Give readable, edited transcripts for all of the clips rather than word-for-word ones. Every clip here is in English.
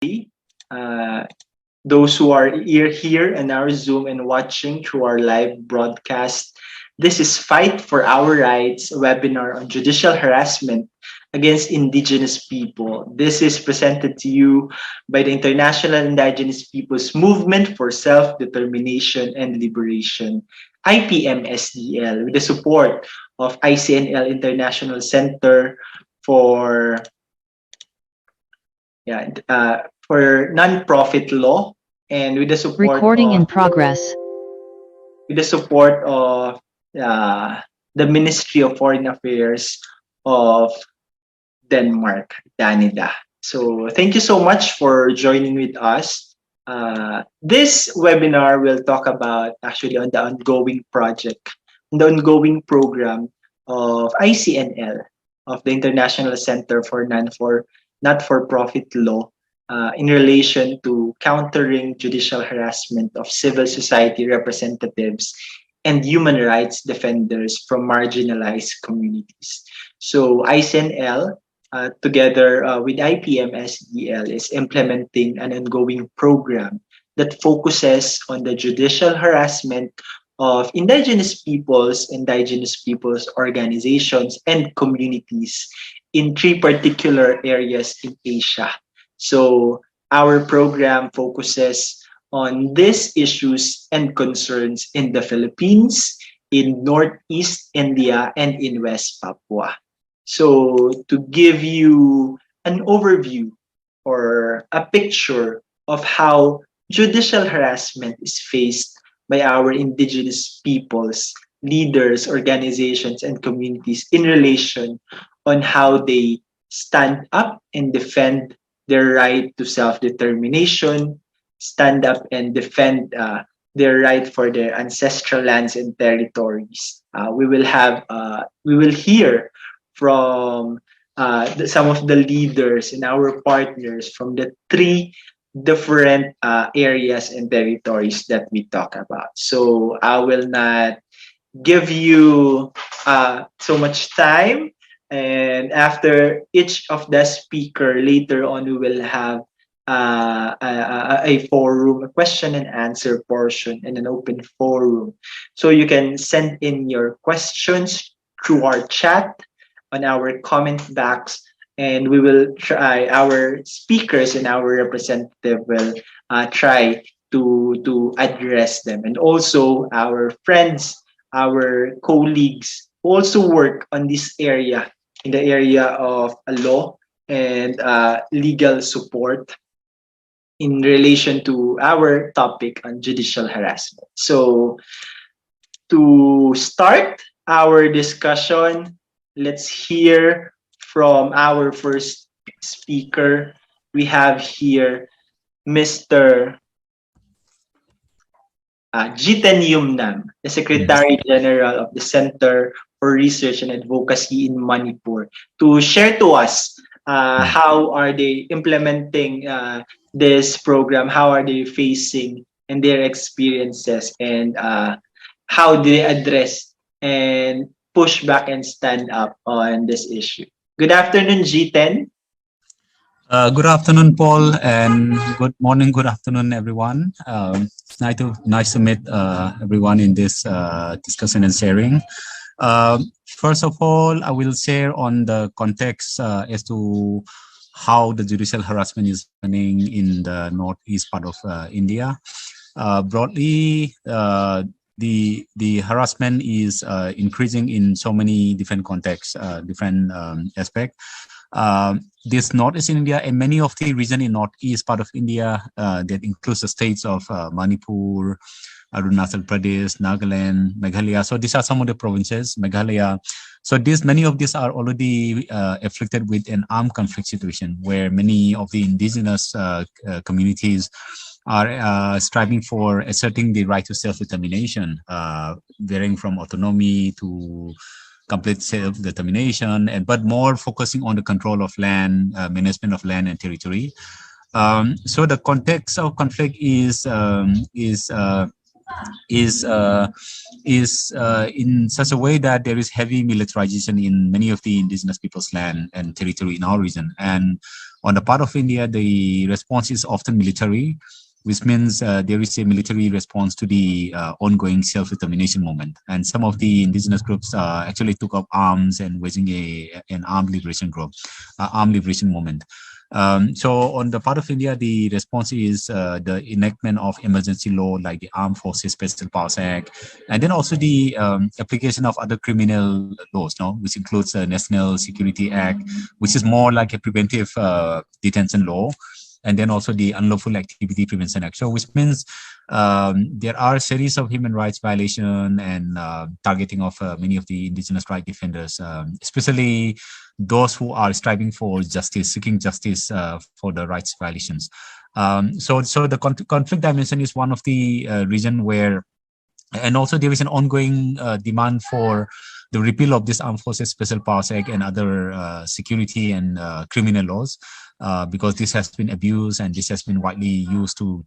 uh, those who are here in our Zoom and watching through our live broadcast. This is Fight for Our Rights webinar on judicial harassment against indigenous people. This is presented to you by the International Indigenous Peoples Movement for Self-Determination and Liberation, IPMSDL, with the support of ICNL International Center for for non-profit law, and with the support Recording in progress. With the support of the Ministry of Foreign Affairs of Denmark, Canada. So thank you so much for joining with us. This webinar will talk about actually on the ongoing project, the ongoing program of ICNL, of the International Center for Not-for-Profit Law, in relation to countering judicial harassment of civil society representatives and human rights defenders from marginalized communities. So ICNL, together with IPMSDL, is implementing an ongoing program that focuses on the judicial harassment of indigenous peoples organizations, and communities in 3 particular areas in Asia. So our program focuses on these issues and concerns in the Philippines, in Northeast India, and in West Papua. So to give you an overview or a picture of how judicial harassment is faced by our indigenous peoples, leaders, organizations, and communities in relation on how they stand up and defend their right to self-determination, stand up and defend their right for their ancestral lands and territories. We will hear from some of the leaders and our partners from the 3 different areas and territories that we talk about. So I will not give you so much time. And after each of the speaker, later on, we will have a forum, a question and answer portion, and an open forum. So you can send in your questions through our chat on our comment box, and we will try, our speakers and our representative will try to address them. And also our friends, our colleagues also work on this area, in the area of law and legal support in relation to our topic on judicial harassment. So to start our discussion, let's hear from our first speaker. We have here Mr. Jiten Yumnam, the Secretary General of the Center for Research and Advocacy in Manipur, to share to us how are they implementing this program, how are they facing and their experiences, and how do they address and push back and stand up on this issue. Good afternoon, Jiten. Good afternoon, Paul, and good morning, good afternoon, everyone. It's nice to meet everyone in this discussion and sharing. First of all, I will share on the context as to how the judicial harassment is happening in the northeast part of India. Broadly, the harassment is increasing in so many different contexts, different aspects. This northeast India and many of the region in northeast part of India that includes the states of Manipur, Arunachal Pradesh, Nagaland, Meghalaya. So these are some of the provinces, Meghalaya. So many of these are already afflicted with an armed conflict situation where many of the indigenous communities are striving for asserting the right to self-determination, varying from autonomy to complete self-determination, but more focusing on the control of land, management of land and territory. So the context of conflict is is in such a way that there is heavy militarization in many of the indigenous people's land and territory in our region. And on the part of India, the response is often military, which means there is a military response to the ongoing self-determination movement. And some of the indigenous groups actually took up arms and waging an armed liberation movement. So on the part of India, the response is the enactment of emergency law like the Armed Forces Special Powers Act, and then also the application of other criminal laws, which includes the National Security Act, which is more like a preventive detention law, and then also the Unlawful Activity Prevention Act. So which means there are a series of human rights violation and targeting of many of the indigenous rights defenders, especially those who are striving for justice, seeking justice for the rights violations. So the conflict dimension is one of the region where, and also there is an ongoing demand for the repeal of this Armed Forces Special Powers Act and other security and criminal laws, because this has been abused and this has been widely used to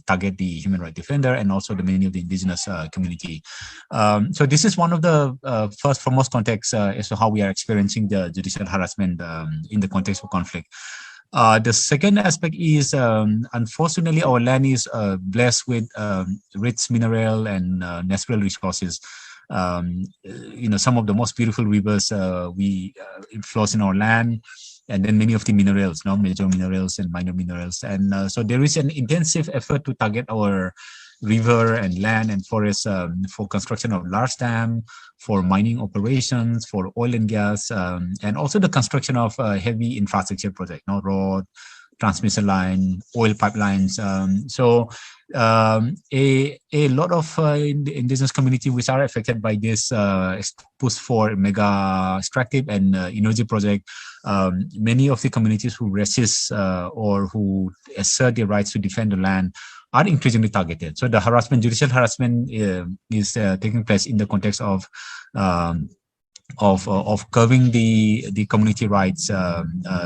target the human rights defender and also the many of the indigenous community. So this is one of the first foremost contexts as to how we are experiencing the judicial harassment in the context of conflict. The second aspect is, unfortunately, our land is blessed with rich mineral and natural resources. Some of the most beautiful rivers it flows in our land, and then many of the minerals, major minerals and minor minerals. And so there is an intensive effort to target our river and land and forest for construction of large dam, for mining operations, for oil and gas, and also the construction of heavy infrastructure projects, road, transmission line, oil pipelines. So a lot of indigenous community which are affected by this push for mega extractive and energy project, many of the communities who resist or who assert their rights to defend the land are increasingly targeted. So the harassment, judicial harassment, is taking place in the context of curbing the community rights,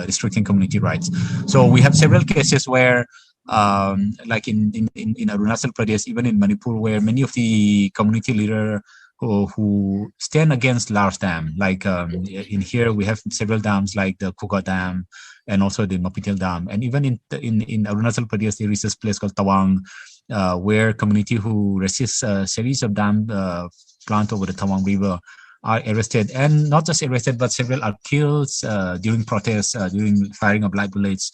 restricting community rights. So we have several cases where, like in Arunachal Pradesh, even in Manipur, where many of the community leaders who stand against large dam, like in here we have several dams like the Kuga Dam and also the Mapitel Dam, and even in Arunachal Pradesh there is this place called Tawang, where community who resist a series of dam plant over the Tawang River are arrested, and not just arrested, but several are killed during protests, during firing of live bullets.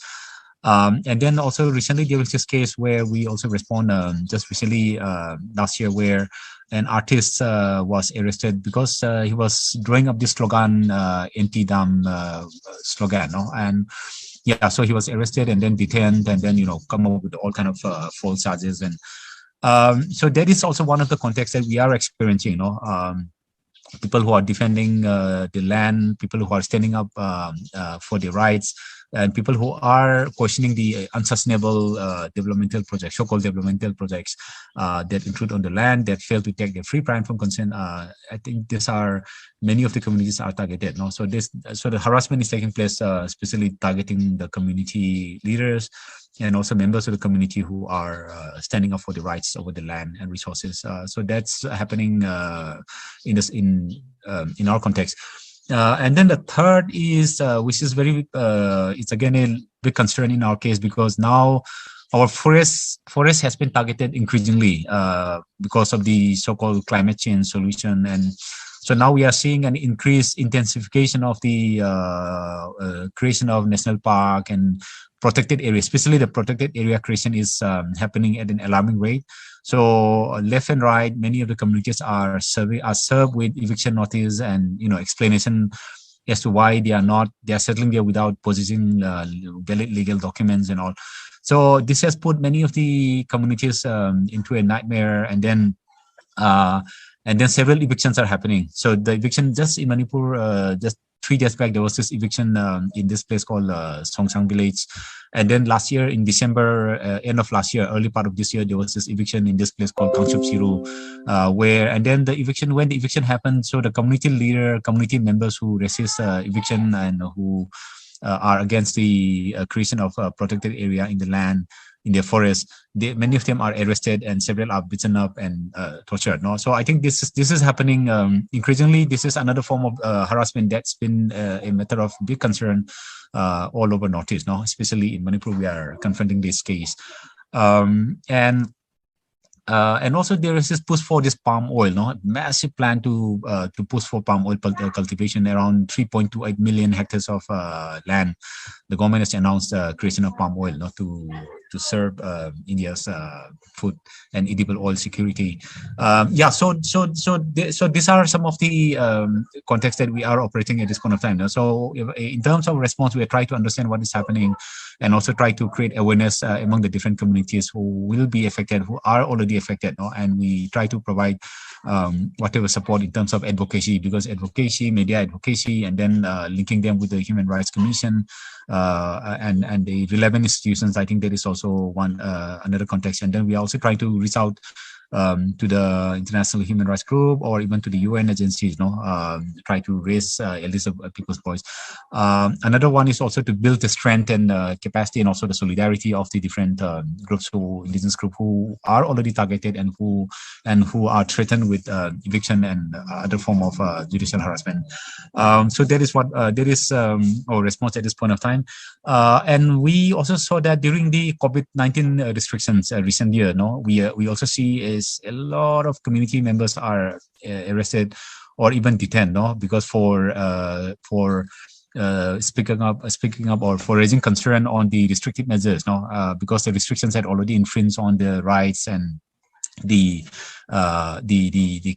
And then also recently there was this case where we also respond just recently last year, where an artist was arrested because he was drawing up this slogan, anti-dam slogan, and yeah, so he was arrested and then detained and then come up with all kind of false charges. And so that is also one of the contexts that we are experiencing, people who are defending the land, people who are standing up for their rights, and people who are questioning the unsustainable developmental projects, so-called developmental projects that intrude on the land, that fail to take the free prime from consent. I think these are, many of the communities are targeted. So the harassment is taking place, especially targeting the community leaders and also members of the community who are standing up for the rights over the land and resources. So that's happening in our context. And then the third is, which is very, it's again a big concern in our case, because now our forest has been targeted increasingly because of the so-called climate change solution. And so now we are seeing an increased intensification of the creation of national park and protected area, especially the protected area creation is happening at an alarming rate. So left and right, many of the communities are served with eviction notice and explanation as to why they are settling there without possessing valid legal documents and all. So this has put many of the communities into a nightmare, and then several evictions are happening. So the eviction just in Manipur, just 3 days back, there was this eviction in this place called Songsang Village. And then last year in December, end of last year, early part of this year, there was this eviction in this place called Kangchup Siru, and then when the eviction happened, so the community leader, community members who resist eviction and who are against the creation of a protected area in the land, in their forest. Many of them are arrested and several are beaten up and tortured. No, so I think this is happening increasingly. This is another form of harassment that's been a matter of big concern all over Northeast. No, especially in Manipur, we are confronting this case, and also there is this push for this palm oil, no, massive plan to push for palm oil cultivation around 3.28 million hectares of land. The government has announced the creation of palm oil, no, to serve India's food and edible oil security. So these are some of the contexts that we are operating at this point of time. No? So in terms of response, we are trying to understand what is happening and also try to create awareness among the different communities who will be affected, who are already affected, no? And we try to provide whatever support in terms of advocacy, because advocacy, media advocacy, and then linking them with the Human Rights Commission and the relevant institutions. I think that is also one another context. And then we are also trying to reach out to the International Human Rights Group or even to the UN agencies, try to raise at least people's voice. Another one is also to build the strength and capacity and also the solidarity of the different groups, indigenous groups who are already targeted and who are threatened with eviction and other form of judicial harassment. So that is what our response at this point of time. And we also saw that during the COVID-19 restrictions recent year, we also see is a lot of community members are arrested or even detained, because for speaking up or for raising concern on the restrictive measures, because the restrictions had already infringed on the rights and the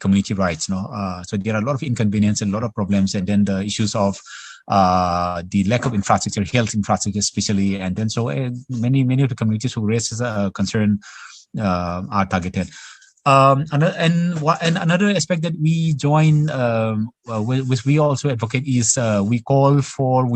community rights. So there are a lot of inconvenience and a lot of problems, and then the issues of the lack of infrastructure, health infrastructure especially, and then so many of the communities who raise concern are targeted. Another aspect that we join, which we also advocate, is we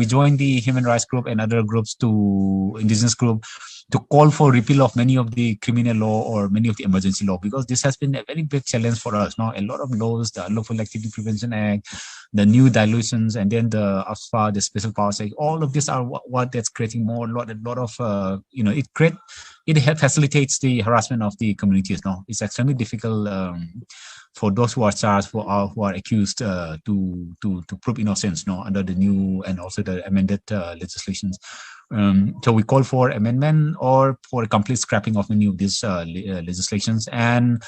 join the human rights group and other groups to indigenous group to call for repeal of many of the criminal law or many of the emergency law, because this has been a very big challenge for us. A lot of laws, the Unlawful Activity Prevention Act, the new dilutions, and then the AFSPA, the Special Powers Act, all of these are what that's creating a lot of it facilitates the harassment of the communities. It's extremely difficult for those who are charged, who are accused, to prove innocence, under the new and also the amended legislations. So we call for amendment or for a complete scrapping of many of these legislations. And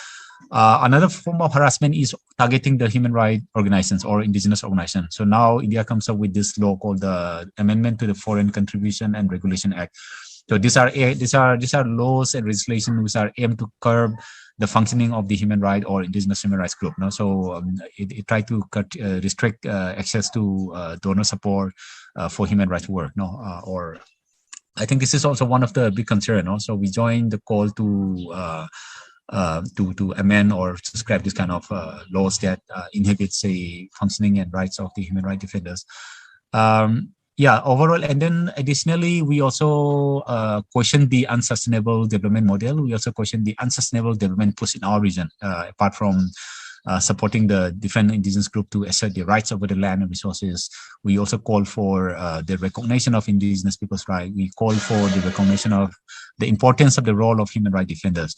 another form of harassment is targeting the human rights organizations or indigenous organizations. So now India comes up with this law called the Amendment to the Foreign Contribution and Regulation Act. So these are laws and legislation which are aimed to curb the functioning of the human rights or indigenous human rights group. So it try to restrict access to donor support for human rights work. Or I think this is also one of the big concerns. So we join the call to amend or to scrap this kind of laws that inhibits the functioning and rights of the human rights defenders. Overall, and then additionally, we also question the unsustainable development model. We also question the unsustainable development push in our region, apart from supporting the different indigenous group to assert their rights over the land and resources. We also call for the recognition of indigenous people's rights. We call for the recognition of the importance of the role of human rights defenders.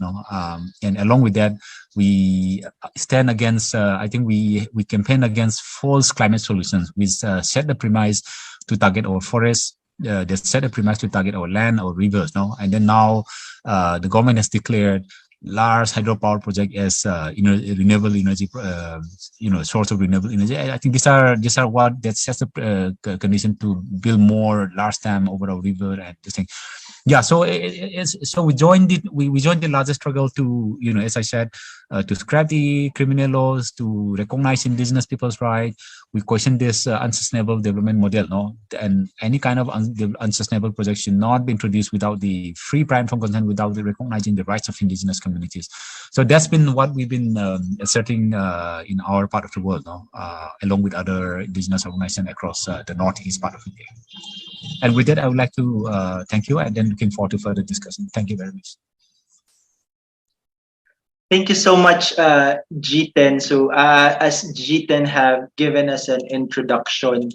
And along with that, we stand against, I think we campaign against false climate solutions, which set the premise to target our forests, they set a premise to target our land, our rivers, and then now the government has declared large hydropower project as renewable energy, source of renewable energy. I think these are what that sets the condition to build more large dam over our river and this thing. So we joined the largest struggle to, as I said, to scrap the criminal laws, to recognize indigenous people's rights. We question this unsustainable development model, and any kind of unsustainable project should not be introduced without the free, prior, informed consent, without recognizing the rights of indigenous communities. So that's been what we've been asserting in our part of the world, along with other indigenous organizations across the northeast part of India. And with that, I would like to thank you, and then looking forward to further discussion. Thank you very much. Thank you so much, Jiten. So as Jiten have given us an introduction,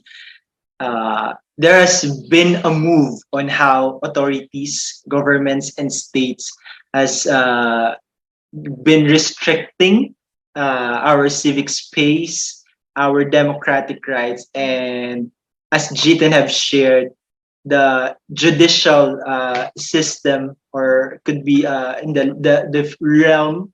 there has been a move on how authorities, governments, and states has been restricting our civic space, our democratic rights, and as Jitan have shared, the judicial system, or could be in the realm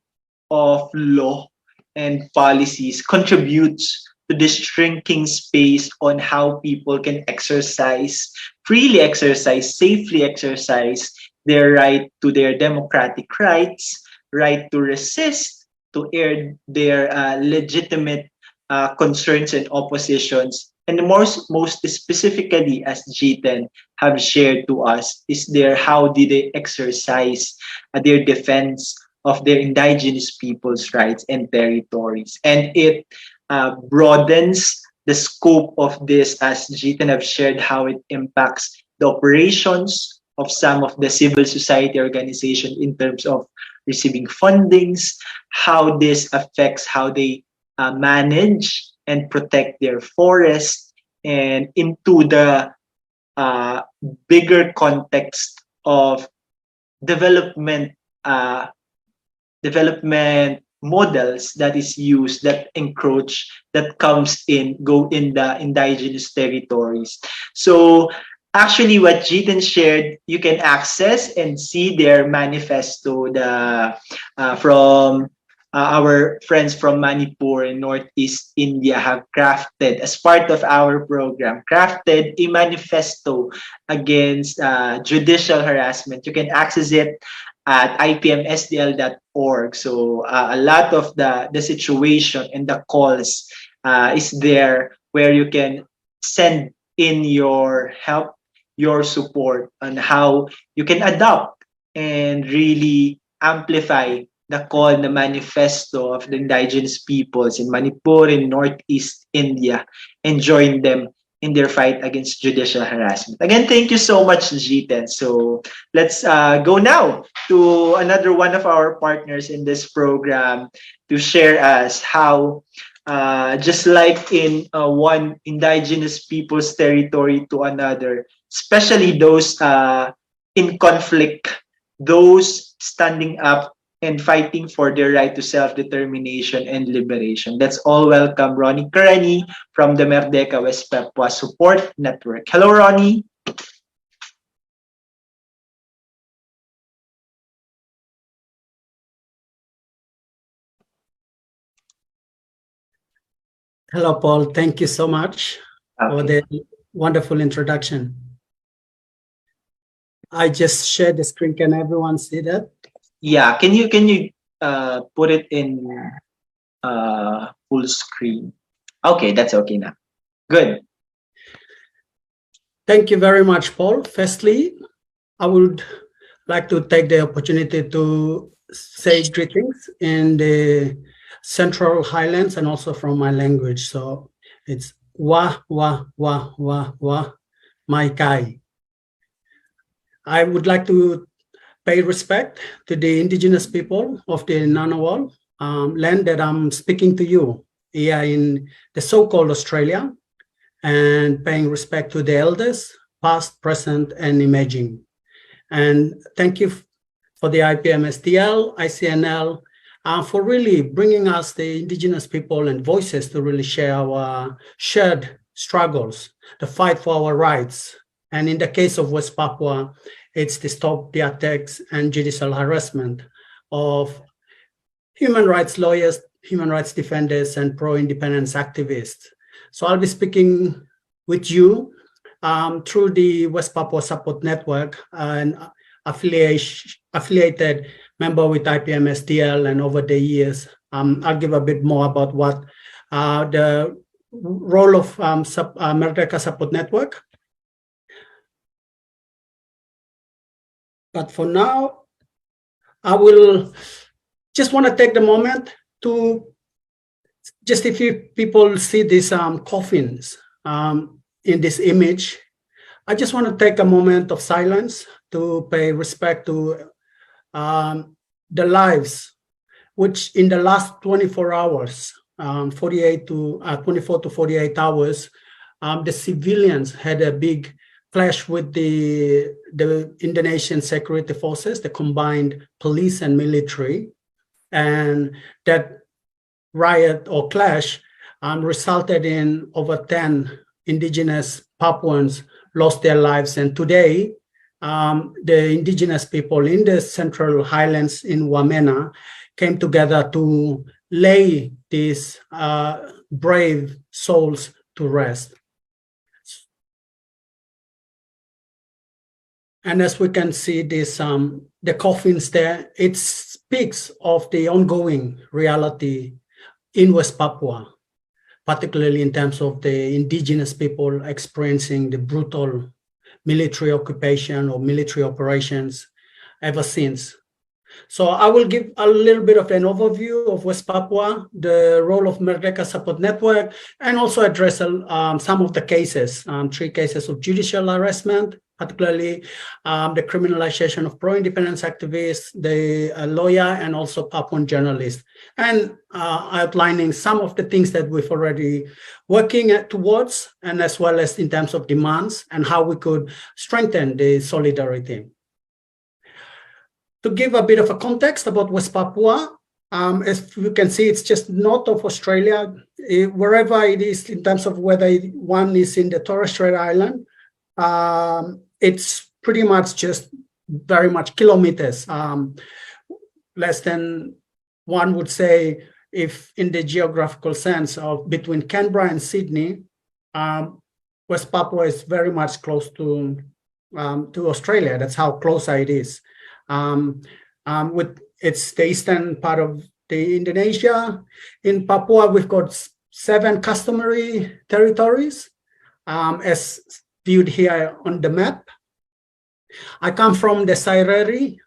of law and policies, contributes to this shrinking space on how people can exercise, freely exercise, safely exercise their right to their democratic rights, right to resist, to air their legitimate concerns and oppositions. And most specifically, as Jitan have shared to us, is their how did they exercise their defense of their indigenous people's rights and territories. And it broadens the scope of this, as Jitan have shared, how it impacts the operations of some of the civil society organizations in terms of receiving fundings, how this affects how they manage and protect their forests, and into the bigger context of development development models that is used, that encroach, that go in the indigenous territories. So actually what Jitan shared, you can access and see their manifesto, from our friends from Manipur and Northeast India have crafted, as part of our program, crafted a manifesto against judicial harassment. You can access it at ipmsdl.org. So a lot of the situation and the calls is there, where you can send in your help, your support on how you can adopt and really amplify the call, the manifesto of the indigenous peoples in Manipur and Northeast India, and join them in their fight against judicial harassment. Again, thank you so much, Jitan. So let's go now to another one of our partners in this program to share us how, just like in one indigenous people's territory to another, especially those in conflict, those standing up and fighting for their right to self-determination and liberation. Let's all welcome Ronnie Karani from the Merdeka West Papua Support Network. Hello, Ronnie. Hello, Paul. Thank you so much for the wonderful introduction. I just shared the screen. Can everyone see that? Yeah. Can you put it in full screen? Okay, that's okay now. Good. Thank you very much, Paul. Firstly, I would like to take the opportunity to say greetings in the Central Highlands and also from my language. So it's wa mai kai. I would like to pay respect to the indigenous people of the Ngunnawal land that I'm speaking to you here in the so-called Australia, and paying respect to the elders, past, present, and emerging. And thank you for the IPMSDL, ICNL, for really bringing us the indigenous people and voices to really share our shared struggles, the fight for our rights. And in the case of West Papua, it's to stop the attacks and judicial harassment of human rights lawyers, human rights defenders, and pro-independence activists. So I'll be speaking with you through the West Papua Support Network, an affiliated member with IPMSDL, and over the years, I'll give a bit more about what the role of Merdeka Support Network. But for now, I will just want to take the moment to, just if you people see these coffins in this image, I just want to take a moment of silence to pay respect to the lives, which in the last 24 hours, 24 to 48 hours, the civilians had a big clash with the Indonesian security forces, the combined police and military, and that riot or clash resulted in over 10 indigenous Papuans lost their lives. And today, the indigenous people in the Central Highlands in Wamena came together to lay these brave souls to rest. And as we can see this, the coffins there, it speaks of the ongoing reality in West Papua, particularly in terms of the indigenous people experiencing the brutal military occupation or military operations ever since. So I will give a little bit of an overview of West Papua, the role of Merdeka Support Network, and also address some of the cases, 3 cases of judicial harassment, particularly the criminalization of pro-independence activists, the lawyer, and also Papuan journalists, and outlining some of the things that we've already working towards, and as well as in terms of demands and how we could strengthen the solidarity. To give a bit of a context about West Papua, as you can see, it's just north of Australia, wherever it is in terms of whether one is in the Torres Strait Island, it's pretty much just very much kilometers, less than one would say, if in the geographical sense of between Canberra and Sydney, West Papua is very much close to Australia. That's how close it is. It's the eastern part of the Indonesia. In Papua, we've got 7 customary territories, as viewed here on the map. I come from the Saireri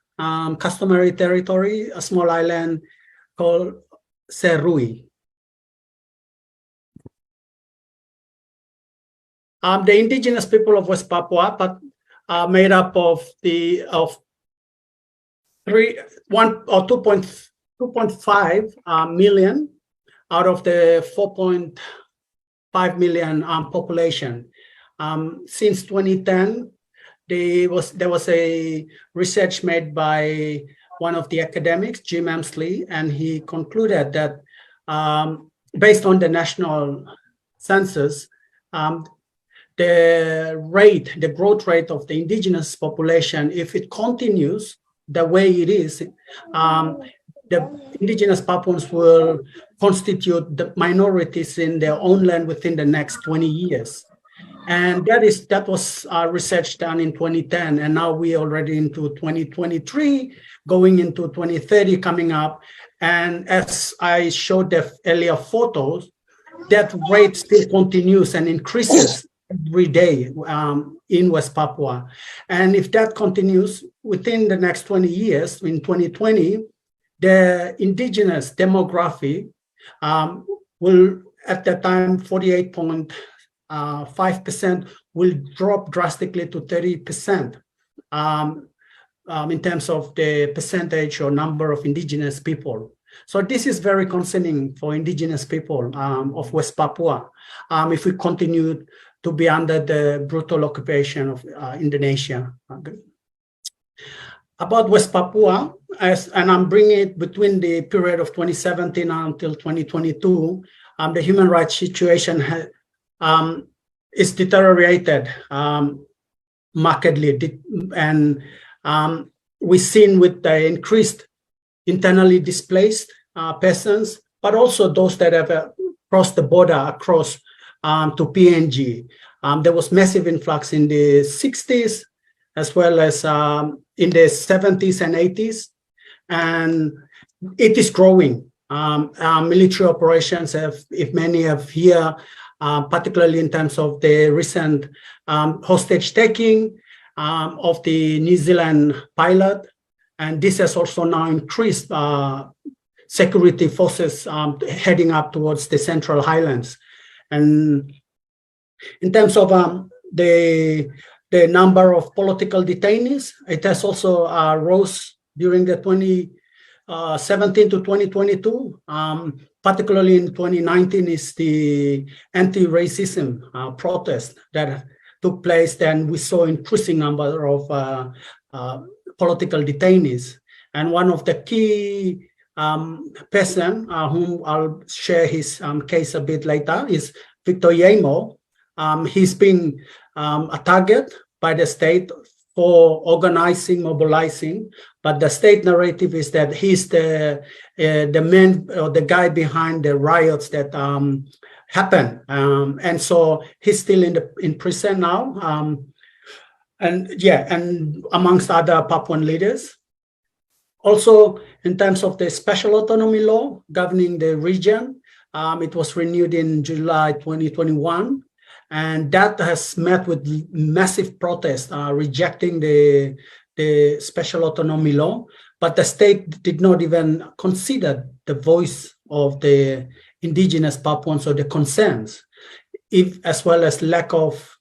customary territory, a small island called Serui. The indigenous people of West Papua are made up of 2.5 million out of the 4.5 million population. Since 2010, there was a research made by one of the academics, Jim Emsley, and he concluded that based on the national census, the growth rate of the indigenous population, if it continues the way it is, the indigenous Papuans will constitute the minorities in their own land within the next 20 years. And that was research done in 2010, and now we're already into 2023, going into 2030 coming up. And as I showed the earlier photos, that rate still continues and increases every day in West Papua. And if that continues within the next 20 years, in 2020, the indigenous demography will, at that time, 48.5% will drop drastically to 30% in terms of the percentage or number of indigenous people. So this is very concerning for indigenous people of West Papua if we continue to be under the brutal occupation of Indonesia. About West Papua, and I'm bringing it between the period of 2017 until 2022, the human rights situation is deteriorated markedly, and we've seen with the increased internally displaced persons, but also those that have crossed the border across to PNG. There was massive influx in the 60s, as well as in the 70s and 80s, and it is growing. Military operations, if many have here, particularly in terms of the recent hostage taking of the New Zealand pilot, and this has also now increased security forces heading up towards the Central Highlands. And in terms of the number of political detainees, it has also rose during the 2017 to 2022. particularly in 2019, is the anti-racism protest that took place. Then we saw increasing number of political detainees. And one of the key person whom I'll share his case a bit later is Victor Yemo. He's been a target by the state for organizing, mobilizing, but the state narrative is that he's the man or the guy behind the riots that happened, and so he's still in prison now, and amongst other Papuan leaders. Also, in terms of the special autonomy law governing the region, it was renewed in July 2021. And that has met with massive protest rejecting the special autonomy law, but the state did not even consider the voice of the indigenous Papuans or the concerns, as well as lack of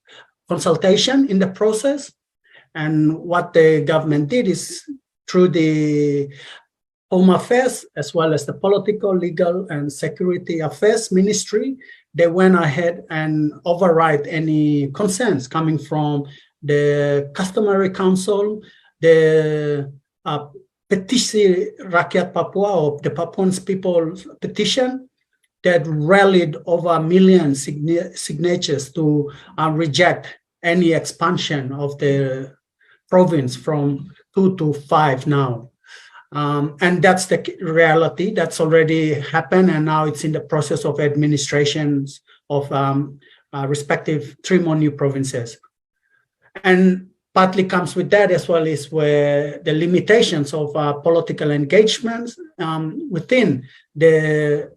consultation in the process. And what the government did is through the Home Affairs, as well as the Political, Legal, and Security Affairs Ministry, they went ahead and override any concerns coming from the Customary Council, the Petisi Rakyat Papua, or the Papuans People's Petition, that rallied over 1 million signatures to reject any expansion of the province from 2 to 5 now. And that's the reality that's already happened, and now it's in the process of administrations of respective 3 more new provinces. And partly comes with that as well is where the limitations of political engagements within the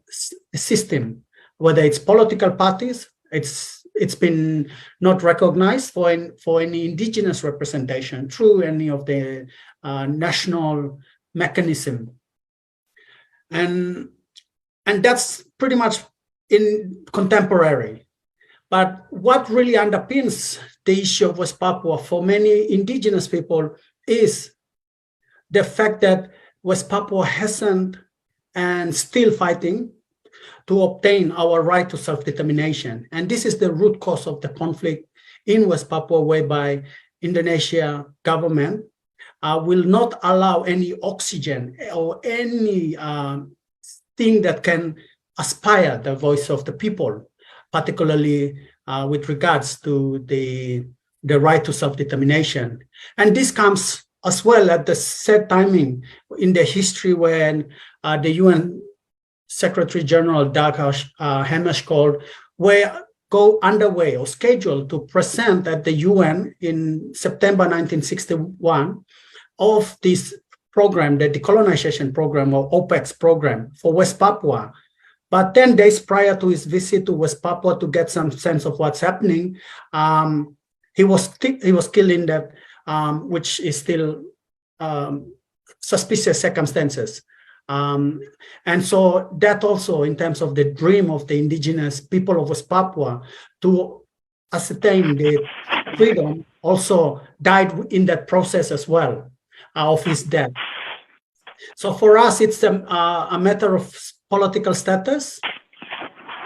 system, whether it's political parties, it's been not recognized for any indigenous representation through any of the national mechanism, and that's pretty much in contemporary. But what really underpins the issue of West Papua for many indigenous people is the fact that West Papua hasn't and still fighting to obtain our right to self-determination. And this is the root cause of the conflict in West Papua, whereby Indonesia government will not allow any oxygen or any thing that can aspire the voice of the people, particularly with regards to the right to self-determination. And this comes as well at the set timing in the history when the UN Secretary General Dag Hammarskjöld were underway or scheduled to present at the UN in September 1961 of this program, the decolonization program or OPEX program for West Papua. But 10 days prior to his visit to West Papua to get some sense of what's happening, he was killed in that, which is still suspicious circumstances. And so that also, in terms of the dream of the indigenous people of West Papua to ascertain the freedom, also died in that process as well of his death. So for us, it's a matter of political status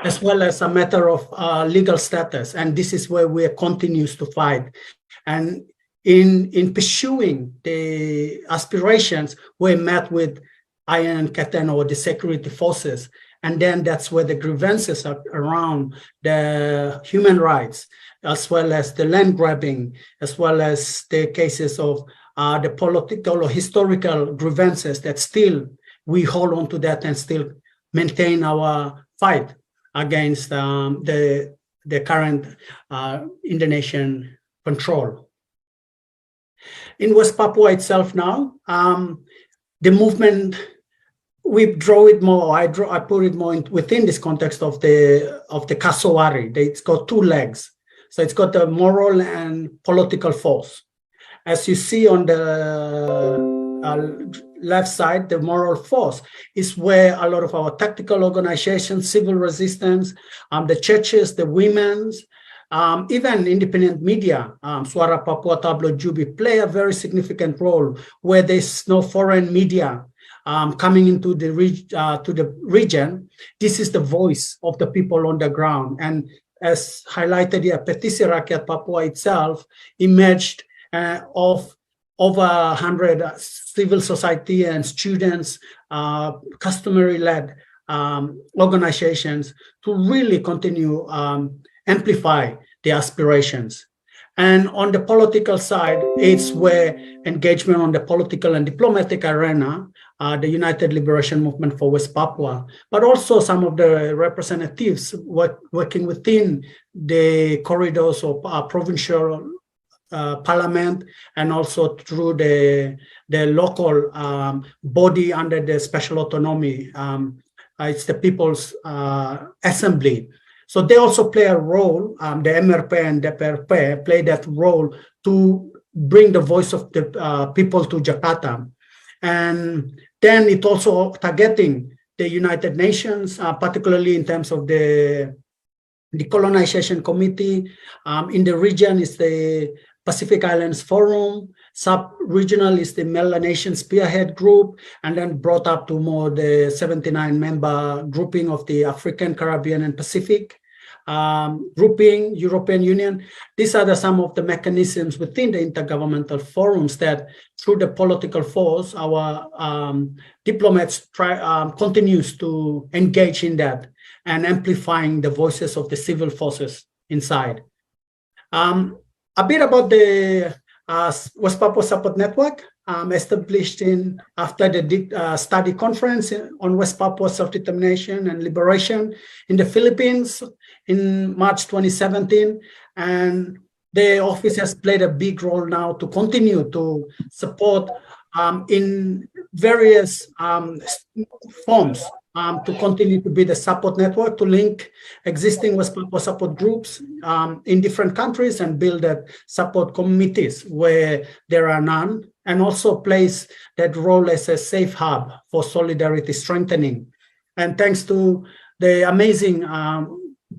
as well as a matter of legal status, and this is where we continues to fight. And in pursuing the aspirations, we met with Iron Curtain or the security forces, and then that's where the grievances are around the human rights, as well as the land grabbing, as well as the cases of the political or historical grievances that still we hold on to that and still maintain our fight against the current Indonesian control. In West Papua itself now, the movement, we draw it more, I put it more within this context of the Kasowari. It's got 2 legs. So it's got the moral and political force. As you see on the left side, the moral force is where a lot of our tactical organizations, civil resistance, the churches, the women's, even independent media, Suara Papua, Tablo Jubi, play a very significant role where there's no foreign media coming into the region, this is the voice of the people on the ground. And as highlighted here, Petisi Rakyat Papua itself emerged of over 100 civil society and students, customary-led organizations to really continue amplify the aspirations. And on the political side, it's where engagement on the political and diplomatic arena, the United Liberation Movement for West Papua, but also some of the representatives working within the corridors of provincial parliament, and also through the local body under the special autonomy. It's the People's Assembly. So they also play a role, the MRP and the PRP play that role to bring the voice of the people to Jakarta. And then it also targeting the United Nations, particularly in terms of the Decolonization Committee. In the region is the Pacific Islands Forum, sub-regional is the Melanesian Spearhead Group, and then brought up to more the 79-member grouping of the African, Caribbean, and Pacific grouping, European Union. These are some of the mechanisms within the intergovernmental forums that through the political force, our diplomats continues to engage in that and amplifying the voices of the civil forces inside. A bit about the West Papua Support Network, established after the study conference on West Papua self-determination and liberation in the Philippines in March 2017. And the office has played a big role now to continue to support in various forms to continue to be the support network to link existing West Papua support groups in different countries and build that support committees where there are none, and also plays that role as a safe hub for solidarity strengthening. And thanks to the amazing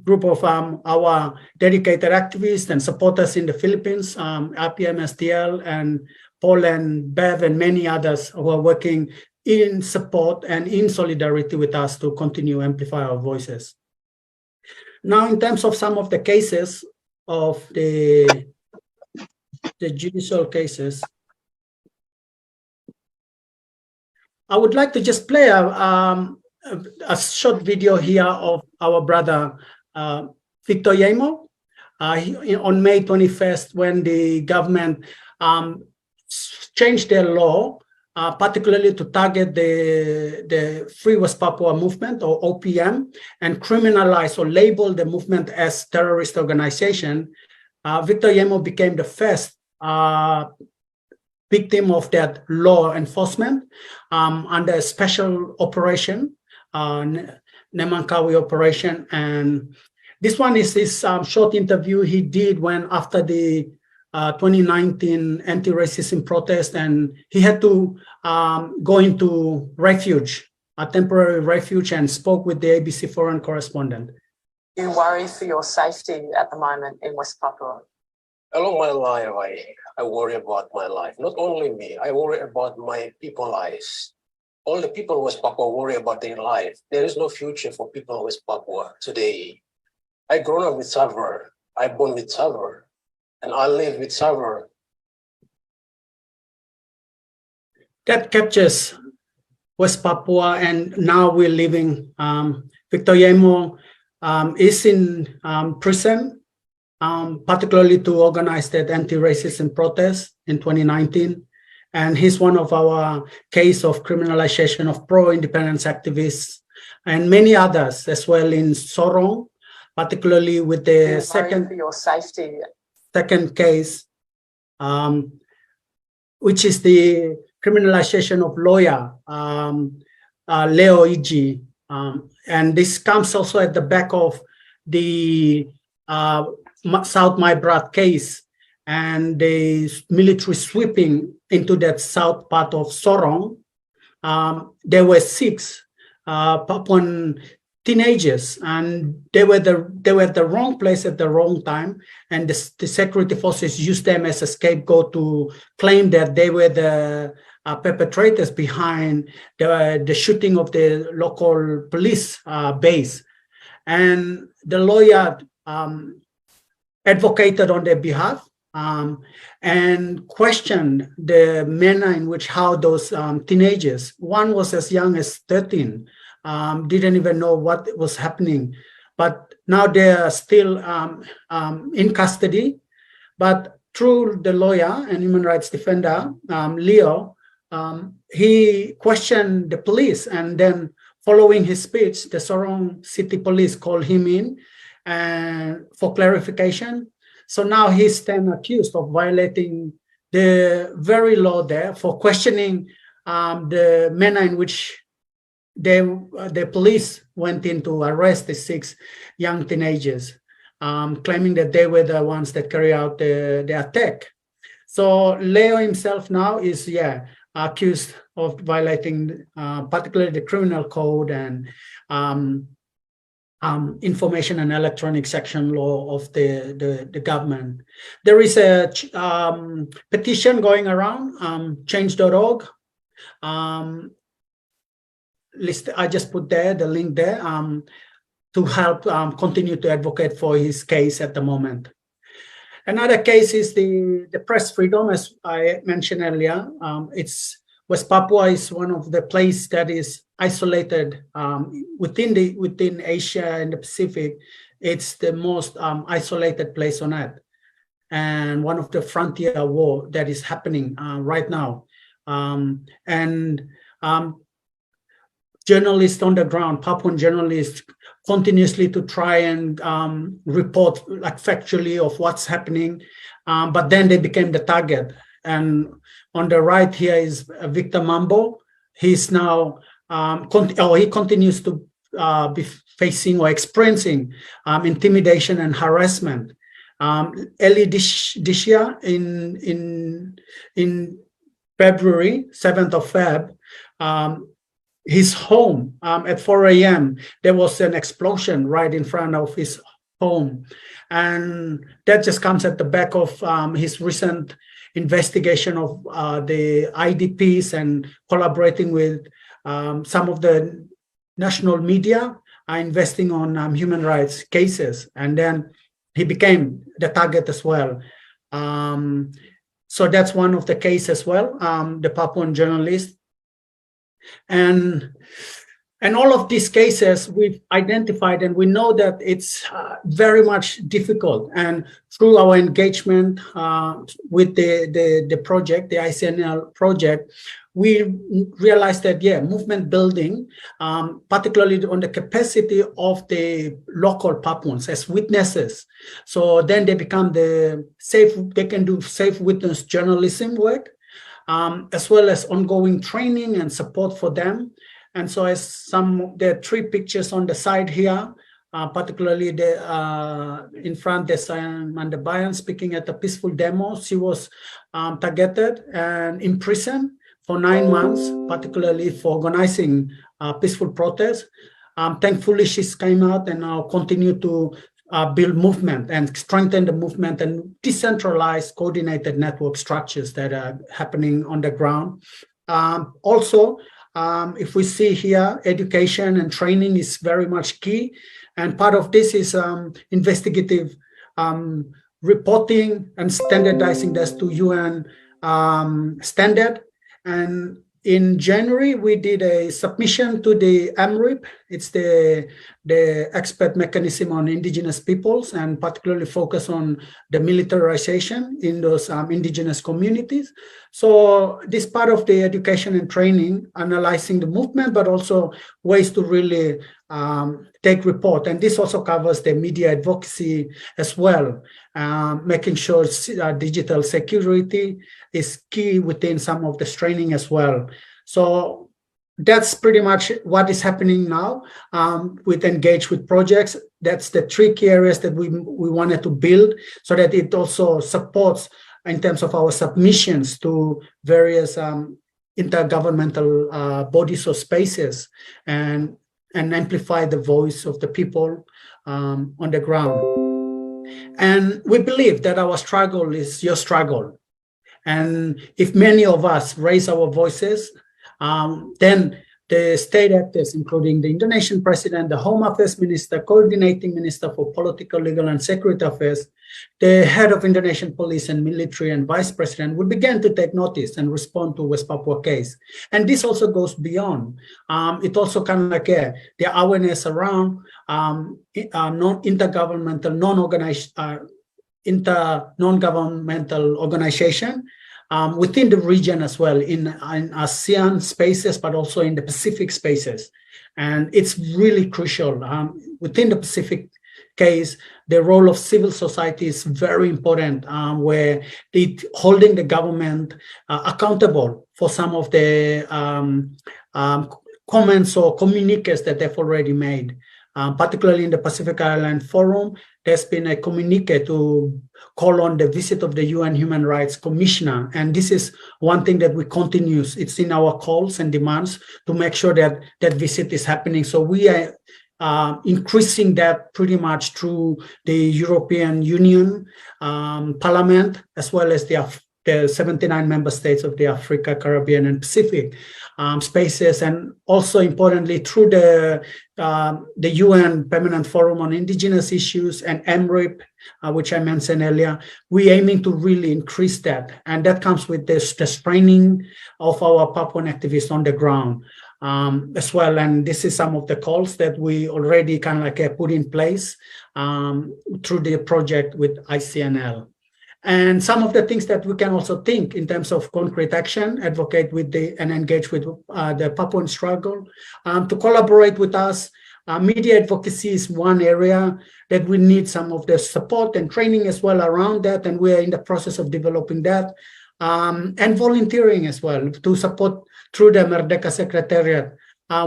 group of our dedicated activists and supporters in the Philippines, RPM, STL, and Paul and Bev, and many others who are working in support and in solidarity with us to continue amplify our voices. Now, in terms of some of the cases of the judicial cases, I would like to just play a short video here of our brother Victor Yemo on May 21st, when the government changed their law, particularly to target the Free West Papua movement, or OPM, and criminalize or label the movement as terrorist organization. Victor Yemo became the first victim of that law enforcement under a special operation, Nemankawi operation. And this one is this short interview he did when after the 2019 anti-racism protest, and he had to go into refuge, a temporary refuge, and spoke with the ABC foreign correspondent. You worry for your safety at the moment in West Papua? Along my life, I worry about my life. Not only me, I worry about my people's lives. All the people in West Papua worry about their life. There is no future for people in West Papua today. I grew up with Savor. I born with Savor. And I live with Savor. That captures West Papua, and now we're living. Victor Yemo is in prison, particularly to organize that anti-racism protest in 2019. And he's one of our case of criminalization of pro-independence activists, and many others as well in Sorong, particularly with the second for your safety. Second case, which is the criminalization of lawyer Leo Iji. And this comes also at the back of the South Maibrat case and the military sweeping into that south part of Sorong. There were 6 Papuan teenagers, and they were at the wrong place at the wrong time, and the security forces used them as a scapegoat to claim that they were the perpetrators behind the shooting of the local police base. And the lawyer advocated on their behalf and questioned the manner in which how those teenagers, one was as young as 13, didn't even know what was happening. But now they're still in custody. But through the lawyer and human rights defender, Leo, he questioned the police, and then following his speech, the Sorong City Police called him in and for clarification. So now he's then accused of violating the very law there for questioning the manner in which the police went in to arrest the 6 young teenagers, claiming that they were the ones that carried out the attack. So Leo himself now is, accused of violating particularly the criminal code and information and electronic section law of the government. There is a petition going around, change.org. I just put there the link there to help continue to advocate for his case at the moment. Another case is the press freedom, as I mentioned earlier. West Papua is one of the places that is isolated within Asia and the Pacific. It's the most isolated place on earth, and one of the frontier war that is happening right now. Journalists on the ground, Papuan journalists, continuously to try and report like factually of what's happening, but then they became the target. And on the right here is Victor Mambo. He's now, he continues to be facing or experiencing intimidation and harassment. Eli Dishia in February, 7th of Feb, his home at 4 a.m., there was an explosion right in front of his home. And that just comes at the back of his recent investigation of the IDPs and collaborating with some of the national media investing on human rights cases. And then he became the target as well. So that's one of the cases as well, the Papuan journalist. And all of these cases we've identified, and we know that it's very much difficult. And through our engagement with the project, the ICNL project, we realized that, movement building, particularly on the capacity of the local Papuans as witnesses. So then they become they can do safe witness journalism work, as well as ongoing training and support for them. And so as there are 3 pictures on the side here, particularly in front, there's Amanda Bayan speaking at a peaceful demo. She was targeted and imprisoned for 9 months, particularly for organizing peaceful protests. Thankfully, she's came out and now continue to build movement and strengthen the movement and decentralized coordinated network structures that are happening on the ground. Also, if we see here, education and training is very much key. And part of this is investigative reporting and standardizing this to UN standard. And in January, we did a submission to the AMRIP. It's the expert mechanism on indigenous peoples, and particularly focus on the militarization in those indigenous communities. So this part of the education and training, analyzing the movement, but also ways to really take report. And this also covers the media advocacy as well, making sure digital security is key within some of this training as well. So that's pretty much what is happening now with Engage with projects. That's the 3 key areas that we wanted to build, so that it also supports in terms of our submissions to various intergovernmental bodies or spaces, and amplify the voice of the people on the ground. And we believe that our struggle is your struggle. And if many of us raise our voices, then the state actors, including the Indonesian president, the Home Affairs Minister, coordinating minister for political, legal, and security affairs, the head of Indonesian police and military, and vice president will begin to take notice and respond to West Papua case. And this also goes beyond. It also kind of like the awareness around non-intergovernmental, non-governmental organization within the region as well, in ASEAN spaces, but also in the Pacific spaces. And it's really crucial. Within the Pacific case, the role of civil society is very important, where holding the government accountable for some of the comments or communiques that they've already made. Particularly in the Pacific Island Forum, there's been a communique to call on the visit of the UN Human Rights Commissioner. And this is one thing that we continue. It's in our calls and demands to make sure that that visit is happening. So we are increasing that pretty much through the European Union Parliament, as well as the 79 member states of the Africa, Caribbean, and Pacific spaces, and also importantly through the UN Permanent Forum on Indigenous Issues and MRIP, which I mentioned earlier. We're aiming to really increase that, and that comes with this training of our Papuan activists on the ground as well. And this is some of the calls that we already kind of like put in place through the project with ICNL. And some of the things that we can also think in terms of concrete action, advocate with and engage with the Papuan struggle, to collaborate with us. Media advocacy is one area that we need some of the support and training as well around that, and we are in the process of developing that. And volunteering as well to support through the Merdeka Secretariat.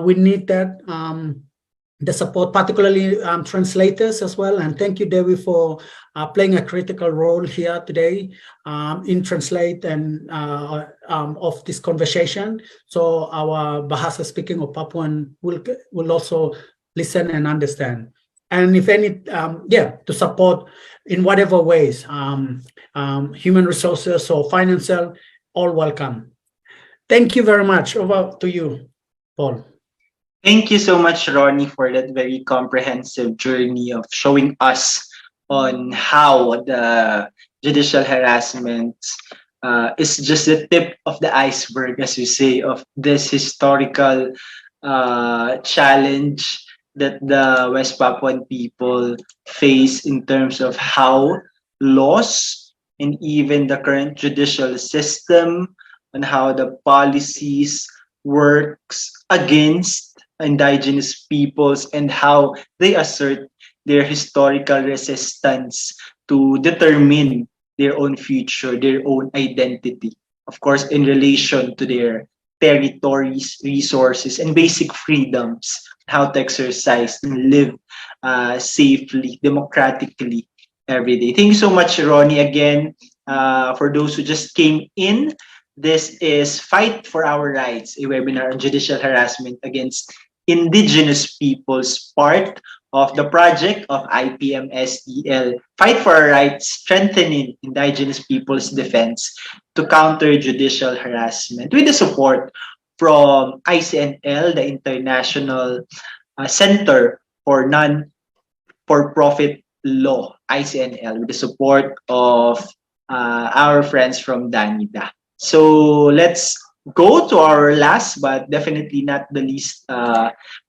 We need that. The support, particularly translators as well. And thank you, Dewi, for playing a critical role here today in translate and of this conversation. So our Bahasa speaking of Papuan will also listen and understand. And if any, to support in whatever ways, human resources or financial, all welcome. Thank you very much. Over to you, Paul. Thank you so much, Ronnie, for that very comprehensive journey of showing us on how the judicial harassment is just the tip of the iceberg, as you say, of this historical challenge that the West Papuan people face in terms of how laws and even the current judicial system and how the policies works against indigenous peoples and how they assert their historical resistance to determine their own future, their own identity. Of course, in relation to their territories, resources, and basic freedoms, how to exercise and live safely, democratically every day. Thank you so much, Ronnie, again. For those who just came in, this is Fight for Our Rights, a webinar on judicial harassment against indigenous peoples, part of the project of IPM-SDL, Fight for Our Rights, Strengthening Indigenous Peoples' Defense to Counter Judicial Harassment, with the support from ICNL, the International Center for Non-for-Profit Law, ICNL, with the support of our friends from Danida. So let's go to our last but definitely not the least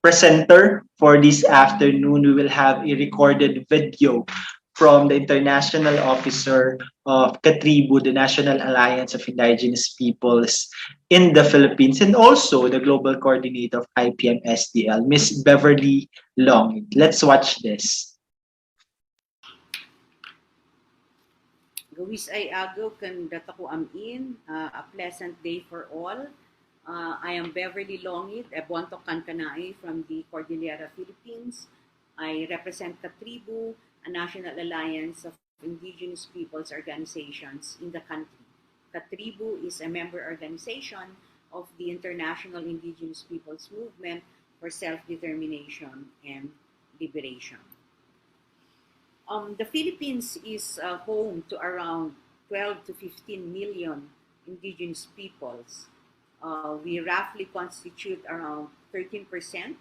presenter for this afternoon. We will have a recorded video from the International Officer of CATRIBU, the National Alliance of Indigenous Peoples in the Philippines, and also the Global Coordinator of IPM-SDL, Ms. Beverly Long. Let's watch this. Gawis ay agaw kan data ko amin, a pleasant day for all. I am Beverly Longid, Ebuanto Kankanai from the Cordillera, Philippines. I represent CATRIBU, a national alliance of indigenous peoples organizations in the country. CATRIBU is a member organization of the International Indigenous Peoples Movement for Self-Determination and Liberation. The Philippines is home to around 12 to 15 million indigenous peoples. We roughly constitute around 13%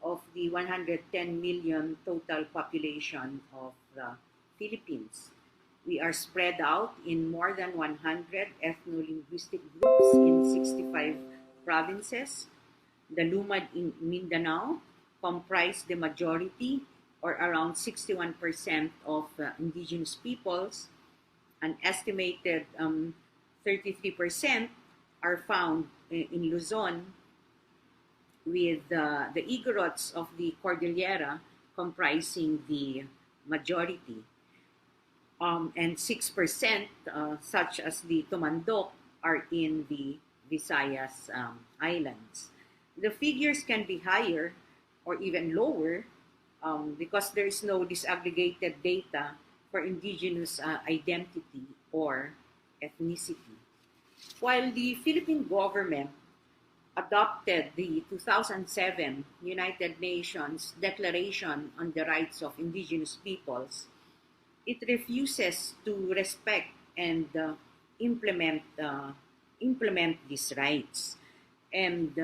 of the 110 million total population of the Philippines. We are spread out in more than 100 ethno-linguistic groups in 65 provinces. The Lumad in Mindanao comprise the majority, or around 61% of indigenous peoples. An estimated 33% are found in Luzon, with the Igorots of the Cordillera comprising the majority. And 6%, such as the Tumandok, are in the Visayas Islands. The figures can be higher or even lower because there is no disaggregated data for indigenous identity or ethnicity. While the Philippine government adopted the 2007 United Nations Declaration on the Rights of Indigenous Peoples, it refuses to respect and implement these rights. And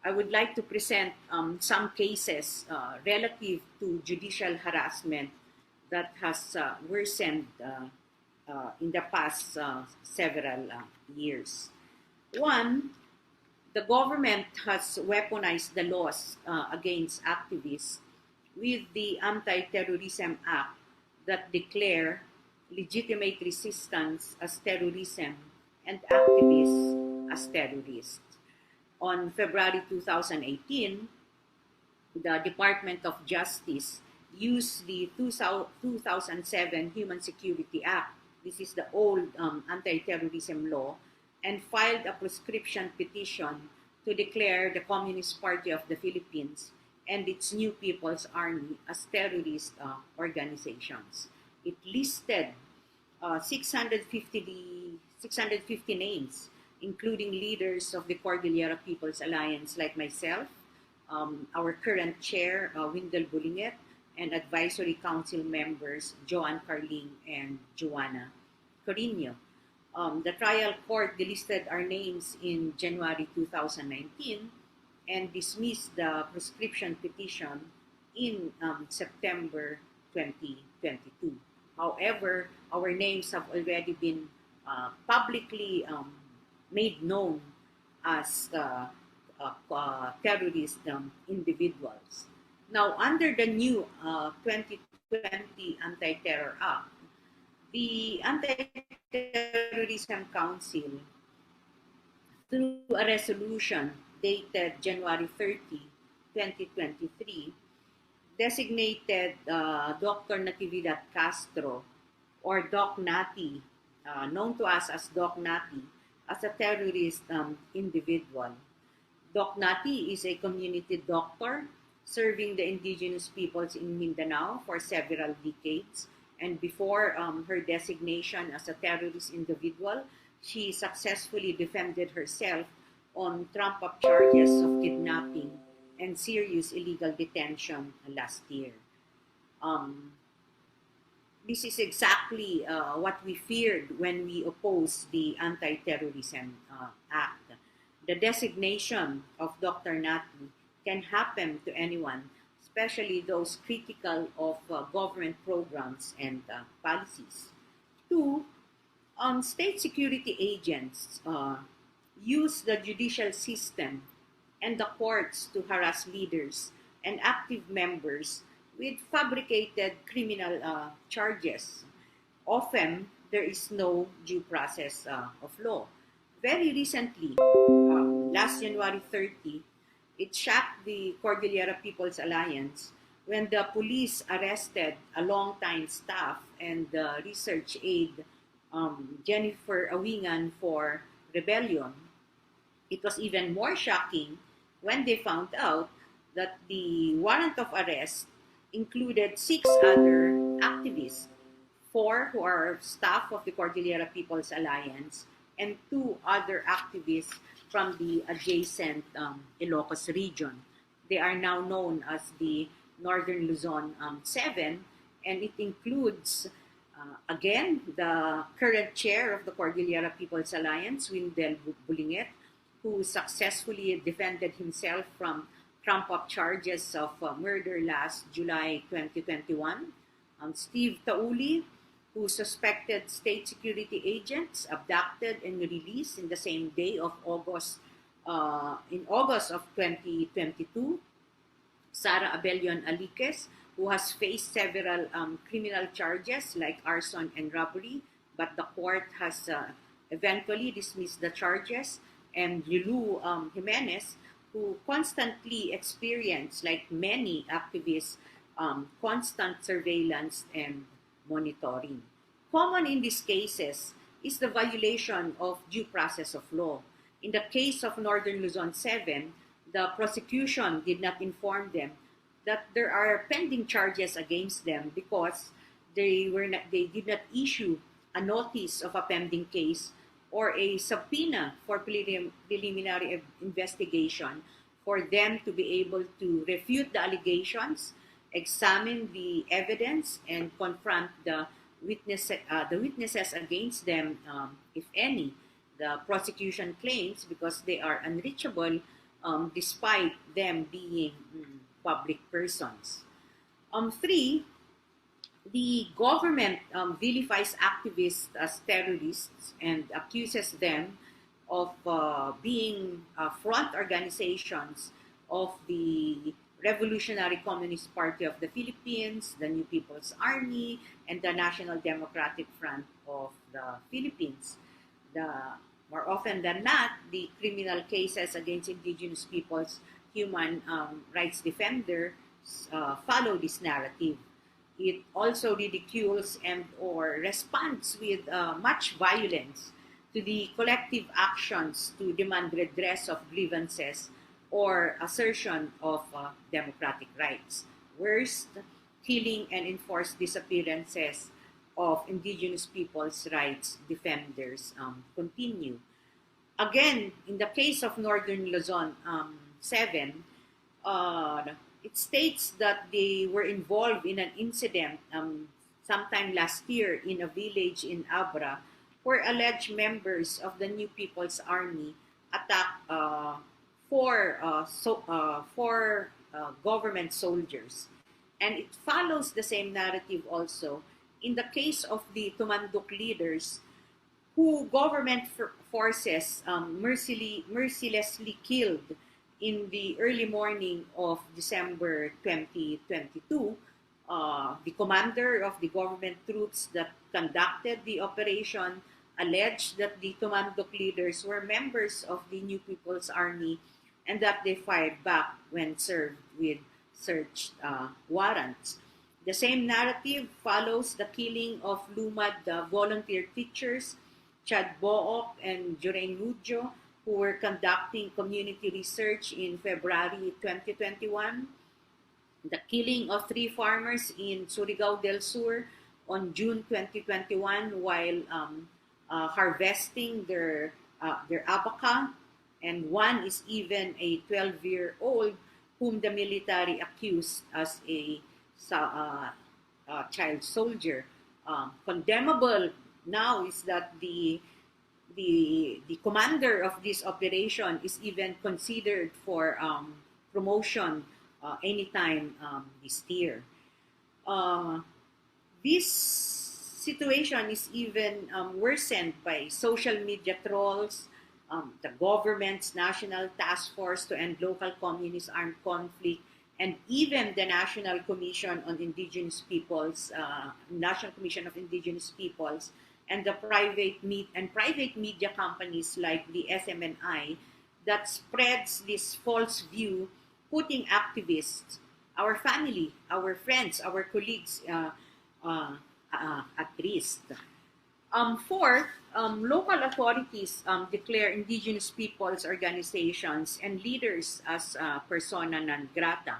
I would like to present some cases relative to judicial harassment that has worsened in the past several years. One, the government has weaponized the laws against activists with the Anti-Terrorism Act that declare legitimate resistance as terrorism and activists as terrorists. On February 2018, the Department of Justice used the 2007 Human Security Act, this is the old anti-terrorism law, and filed a prescription petition to declare the Communist Party of the Philippines and its New People's Army as terrorist organizations. It listed 650 names, including leaders of the Cordillera People's Alliance like myself, our current chair, Windel Bulinget, and advisory council members, Joan Carling and Joanna Corino. The trial court delisted our names in January 2019 and dismissed the prescription petition in September 2022. However, our names have already been publicly made known as terrorist individuals. Now, under the new 2020 Anti-Terror Act, the Anti-Terrorism Council, through a resolution dated January 30, 2023, designated Dr. Natividad Castro, or Doc Nati, known to us as Doc Nati, as a terrorist individual. Doc Nati is a community doctor serving the indigenous peoples in Mindanao for several decades. And before her designation as a terrorist individual, she successfully defended herself on trump-up charges of kidnapping and serious illegal detention last year. This is exactly what we feared when we opposed the Anti-Terrorism Act. The designation of Dr. Nati can happen to anyone, especially those critical of government programs and policies. Two, state security agents use the judicial system and the courts to harass leaders and active members with fabricated criminal charges. Often, there is no due process of law. Very recently, last January 30, it shocked the Cordillera People's Alliance when the police arrested a longtime staff and research aide, Jennifer Awingan, for rebellion. It was even more shocking when they found out that the warrant of arrest included 6 other activists, 4 who are staff of the Cordillera People's Alliance, and 2 other activists from the adjacent Ilocos region. They are now known as the Northern Luzon 7, and it includes Again, the current chair of the Cordillera People's Alliance, Windel Bulinget, who successfully defended himself from trump-up charges of murder last July 2021. Steve Tauli, who suspected state security agents abducted and released in the same day of August of 2022. Sara Abellion Aliques, who has faced several criminal charges like arson and robbery, but the court has eventually dismissed the charges. And Yulu Jimenez, who constantly experienced, like many activists, constant surveillance and monitoring. Common in these cases is the violation of due process of law. In the case of Northern Luzon 7, the prosecution did not inform them that there are pending charges against them because they did not issue a notice of a pending case or a subpoena for preliminary investigation for them to be able to refute the allegations, examine the evidence, and confront the witnesses against them, if any, the prosecution claims, because they are unreachable despite them being public persons. 3, the government vilifies activists as terrorists and accuses them of being front organizations of the Revolutionary Communist Party of the Philippines, the New People's Army, and the National Democratic Front of the Philippines. More often than not, the criminal cases against indigenous peoples, human rights defenders follow this narrative. It also ridicules and or responds with much violence to the collective actions to demand redress of grievances or assertion of democratic rights. Worst, killing and enforced disappearances of indigenous people's rights defenders continue. Again, in the case of Northern Luzon 7, it states that they were involved in an incident sometime last year in a village in Abra where alleged members of the New People's Army attacked four government soldiers. And it follows the same narrative also in the case of the Tumandok leaders who government forces mercilessly killed in the early morning of December 2022. The commander of the government troops that conducted the operation alleged that the Tumandok leaders were members of the New People's Army and that they fired back when served with search warrants. The same narrative follows the killing of Lumad volunteer teachers, Chad Book and Jorain Lujo, who were conducting community research in February 2021. The killing of 3 farmers in Surigao del Sur on June 2021 while harvesting their abaca, and one is even a 12-year-old whom the military accused as a child soldier. Condemnable now is that the commander of this operation is even considered for promotion anytime this year. This situation is even worsened by social media trolls, the government's National Task Force to End Local Communist Armed Conflict, and even the National Commission on Indigenous Peoples, National Commission of Indigenous Peoples, and the private media companies like the SMNI that spreads this false view, putting activists, our family, our friends, our colleagues at risk. 4, local authorities declare indigenous peoples organizations and leaders as persona non grata.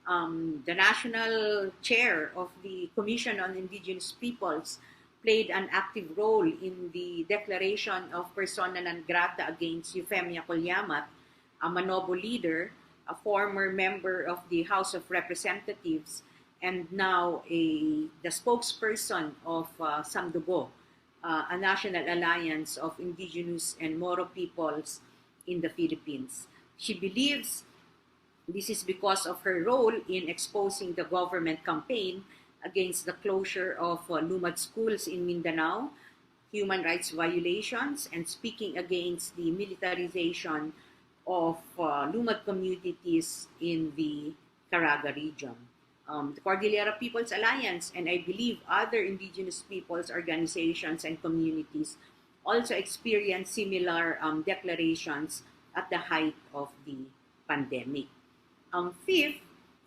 The national chair of the Commission on Indigenous Peoples played an active role in the declaration of persona non grata against Euphemia Colyamat, a Manobo leader, a former member of the House of Representatives, and now the spokesperson of Samdugo, a national alliance of indigenous and Moro peoples in the Philippines. She believes this is because of her role in exposing the government campaign against the closure of Lumad schools in Mindanao, human rights violations, and speaking against the militarization of Lumad communities in the Caraga region. The Cordillera People's Alliance, and I believe other indigenous peoples, organizations, and communities also experienced similar declarations at the height of the pandemic. Fifth,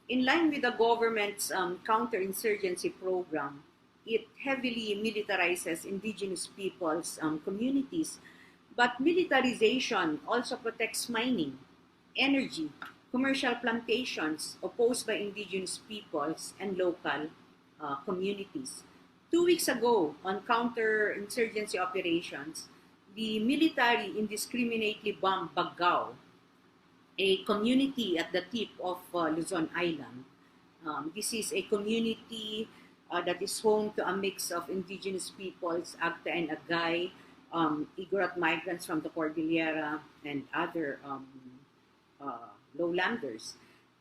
in line with the government's counterinsurgency program, it heavily militarizes indigenous peoples' communities, but militarization also protects mining, energy, commercial plantations opposed by indigenous peoples and local communities. 2 weeks ago, on counterinsurgency operations, the military indiscriminately bombed Baggao, a community at the tip of Luzon Island. This is a community that is home to a mix of indigenous peoples, Agta and Agay, Igorot migrants from the Cordillera, and other lowlanders.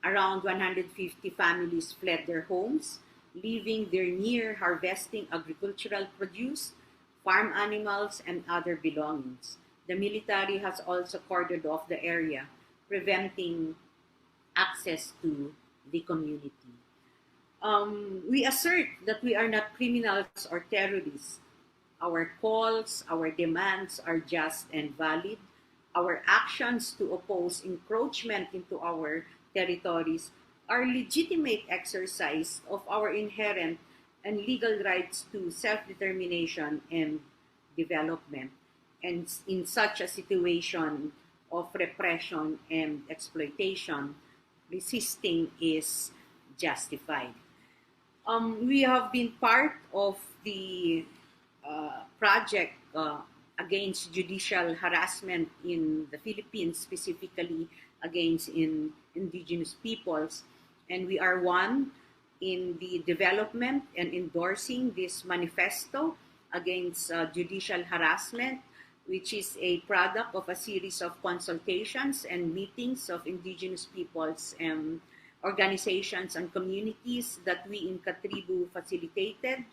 Around 150 families fled their homes, leaving their near harvesting agricultural produce, farm animals, and other belongings. The military has also cordoned off the area, preventing access to the community. We assert that we are not criminals or terrorists. Our calls, our demands are just and valid. Our actions to oppose encroachment into our territories are legitimate exercise of our inherent and legal rights to self-determination and development. And in such a situation of repression and exploitation, resisting is justified. We have been part of the project against judicial harassment in the Philippines, specifically against indigenous peoples. And we are one in the development and endorsing this manifesto against judicial harassment, which is a product of a series of consultations and meetings of indigenous peoples and organizations and communities that we in Katribu facilitated.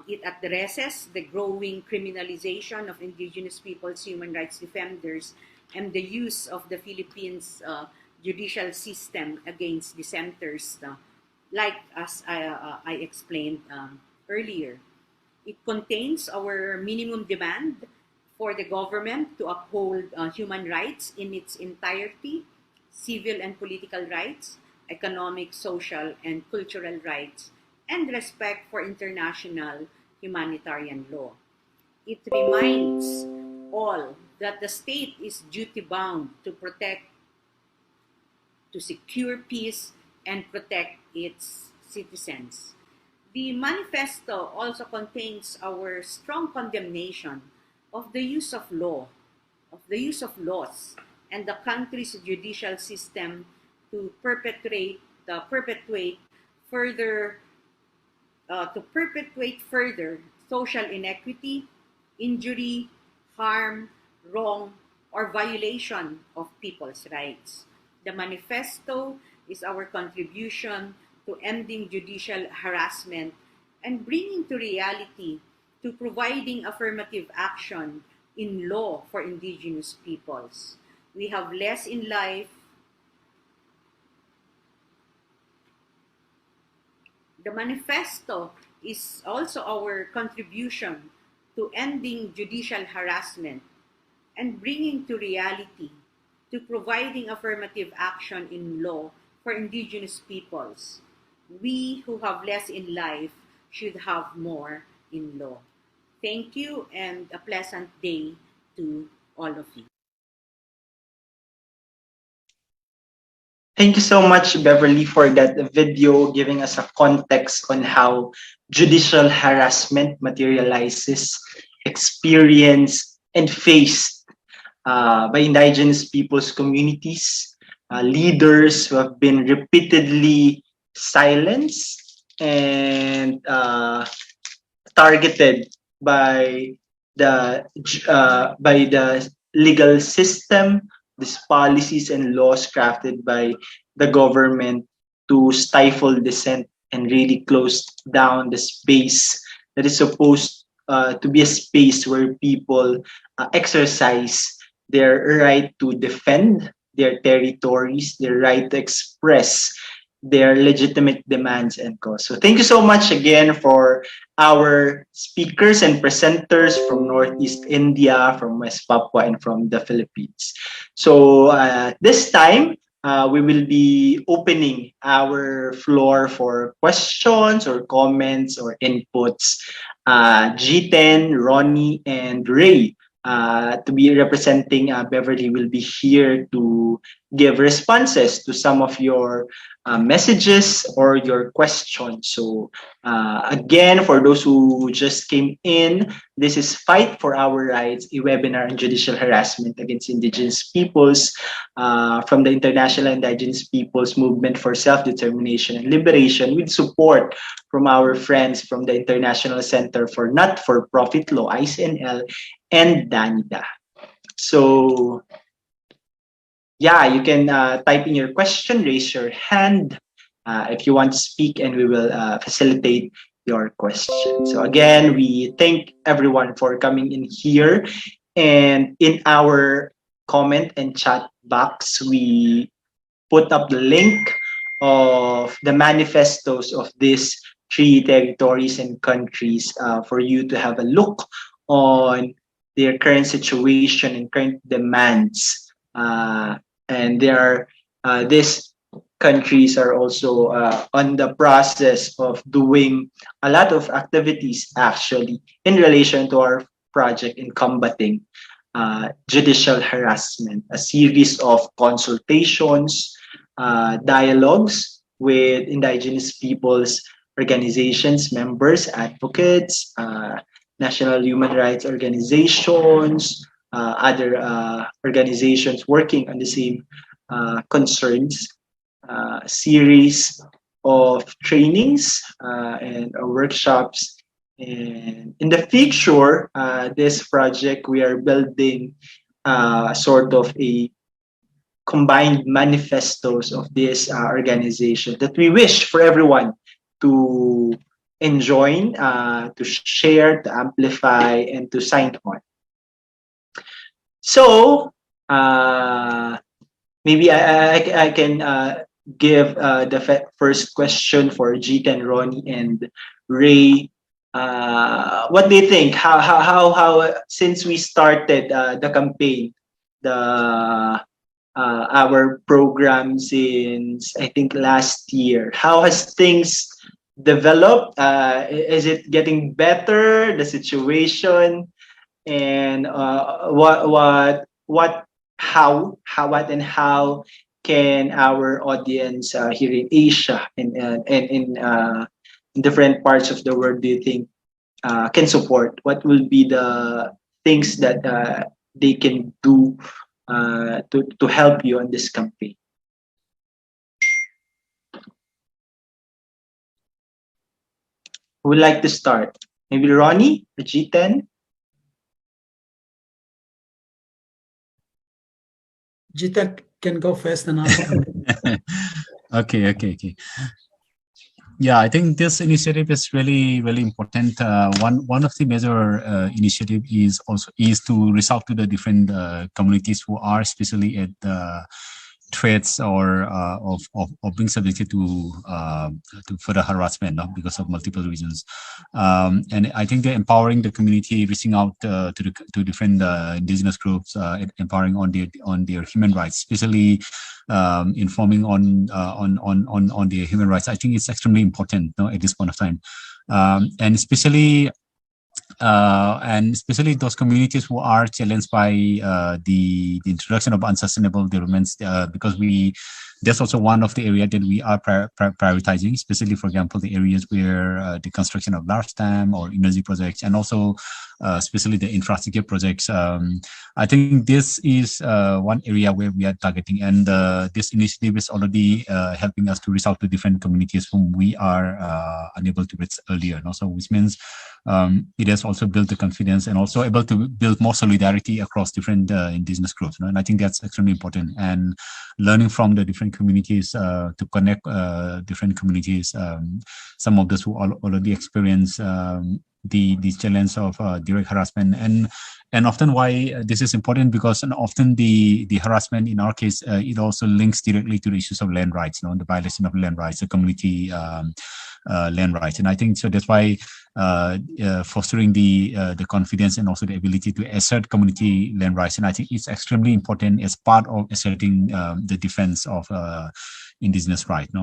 It addresses the growing criminalization of indigenous peoples' human rights defenders and the use of the Philippines judicial system against dissenters, like as I explained earlier. It contains our minimum demand for the government to uphold human rights in its entirety, civil and political rights, economic, social, and cultural rights, and respect for international humanitarian law. It reminds all that the state is duty-bound to protect, to secure peace, and protect its citizens. The manifesto also contains our strong condemnation of the use of laws, and the country's judicial system to perpetuate further social inequity, injury, harm, wrong, or violation of people's rights. The manifesto is our contribution to ending judicial harassment and bringing to reality to providing affirmative action in law for indigenous peoples. We have less in life. The manifesto is also our contribution to ending judicial harassment and bringing to reality to providing affirmative action in law for indigenous peoples. We who have less in life should have more in law. Thank you and a pleasant day to all of you. Thank you so much, Beverly, for that video giving us a context on how judicial harassment materializes, experienced, and faced by indigenous peoples' communities, leaders who have been repeatedly silenced and targeted by the legal system, these policies and laws crafted by the government to stifle dissent and really close down the space that is supposed to be a space where people exercise their right to defend their territories, their right to express their legitimate demands and cause. So thank you so much again for our speakers and presenters from Northeast India, from West Papua, and from the Philippines. So this time, we will be opening our floor for questions or comments or inputs. G10, Ronnie, and Ray, to be representing Beverly, will be here to give responses to some of your messages or your questions. So again, for those who just came in, this is Fight for Our Rights, a webinar on judicial harassment against indigenous peoples from the International Indigenous Peoples Movement for Self-Determination and Liberation, with support from our friends from the International Center for Not-for-Profit Law, ICNL, and DANIDA. So yeah, you can type in your question, raise your hand if you want to speak, and we will facilitate your question. So again, we thank everyone for coming in here. And in our comment and chat box, we put up the link of the manifestos of these 3 territories and countries for you to have a look on their current situation and current demands. And these countries are also on the process of doing a lot of activities actually in relation to our project in combating judicial harassment, a series of consultations, dialogues with indigenous peoples organizations, members, advocates, national human rights organizations, other organizations working on the same concerns, series of trainings and workshops. And in the future, this project, we are building sort of a combined manifestos of this organization that we wish for everyone to enjoin, to share, to amplify, and to sign on. So maybe I can give the first question for G10, Ronnie, and Ray. What do you think? How since we started the campaign, our program since I think last year, how has things developed? Is it getting better, the situation? And how can our audience here in Asia and in different parts of the world, do you think can support? What will be the things that they can do to help you on this campaign? Who would like to start? Maybe Ronnie, the G10? G10 can go first and I'll come. Okay. Yeah, I think this initiative is really important. One of the major initiative is to reach out to the different communities who are especially at the threats or of being subjected to further harassment because of multiple reasons. And I think they're empowering the community, reaching out to different indigenous groups, empowering on their human rights, especially informing on their human rights. I think it's extremely important at this point of time, and especially those communities who are challenged by the introduction of unsustainable developments, because we that's also one of the areas that we are prioritizing, especially, for example, the areas where the construction of large dam or energy projects, and also especially the infrastructure projects. I think this is one area where we are targeting, and this initiative is already helping us to reach out to different communities whom we are unable to reach earlier. So which means it has also built the confidence and also able to build more solidarity across different indigenous groups. And I think that's extremely important. And learning from the different communities to connect different communities, some of those who already experience the challenge of direct harassment, and often why this is important, because often the harassment in our case it also links directly to the issues of land rights, the violation of land rights, the community land rights. And I think so that's why fostering the confidence and also the ability to assert community land rights, and I think it's extremely important as part of asserting the defense of indigenous rights.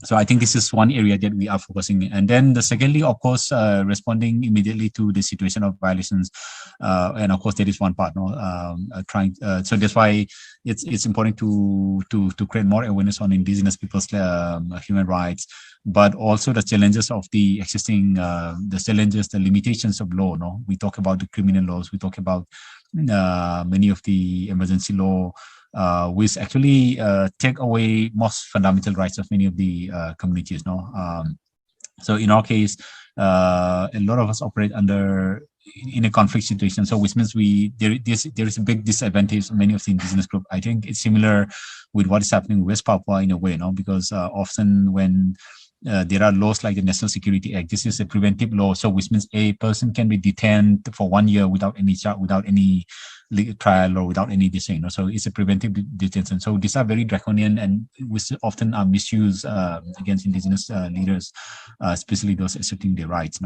So I think this is one area that we are focusing. And then secondly, of course, responding immediately to the situation of violations. And of course, that is one part. So that's why it's important to create more awareness on indigenous people's human rights, but also the challenges of the existing, the limitations of law. We talk about the criminal laws. We talk about many of the emergency law, which actually take away most fundamental rights of many of the communities. So in our case, a lot of us operate in a conflict situation. So which means there is a big disadvantage of many of the indigenous groups. I think it's similar with what is happening in West Papua in a way, because often when there are laws like the National Security Act, this is a preventive law. So which means a person can be detained for 1 year without any trial or without any decision. So it's a preventive detention. So these are very draconian and which often are misused against indigenous leaders, especially those asserting their rights,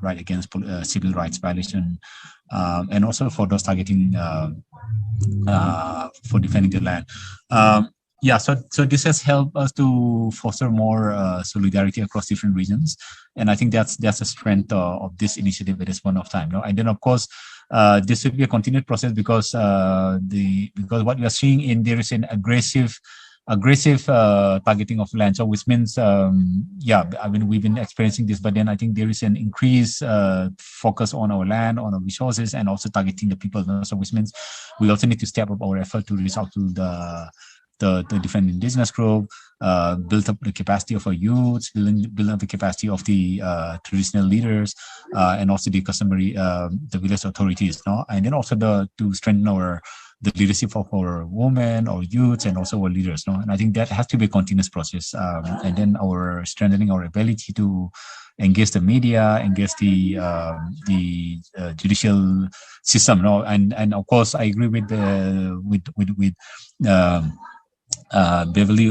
right against civil rights violation, and also for those targeting for defending the land. So this has helped us to foster more solidarity across different regions, and I think that's a strength of this initiative at this point of time. And then of course, this will be a continued process because what we are seeing there is an aggressive targeting of land. So which means we've been experiencing this, but then I think there is an increased focus on our land, on our resources, and also targeting the people. So which means we also need to step up our effort to reach out to the different indigenous group, build up the capacity of our youths, build up the capacity of the traditional leaders, and also the customary the village authorities, and then also to strengthen the leadership of our women, our youths, and also our leaders, and I think that has to be a continuous process. And then strengthening our ability to engage the media, engage the judicial system, and of course I agree with Beverly,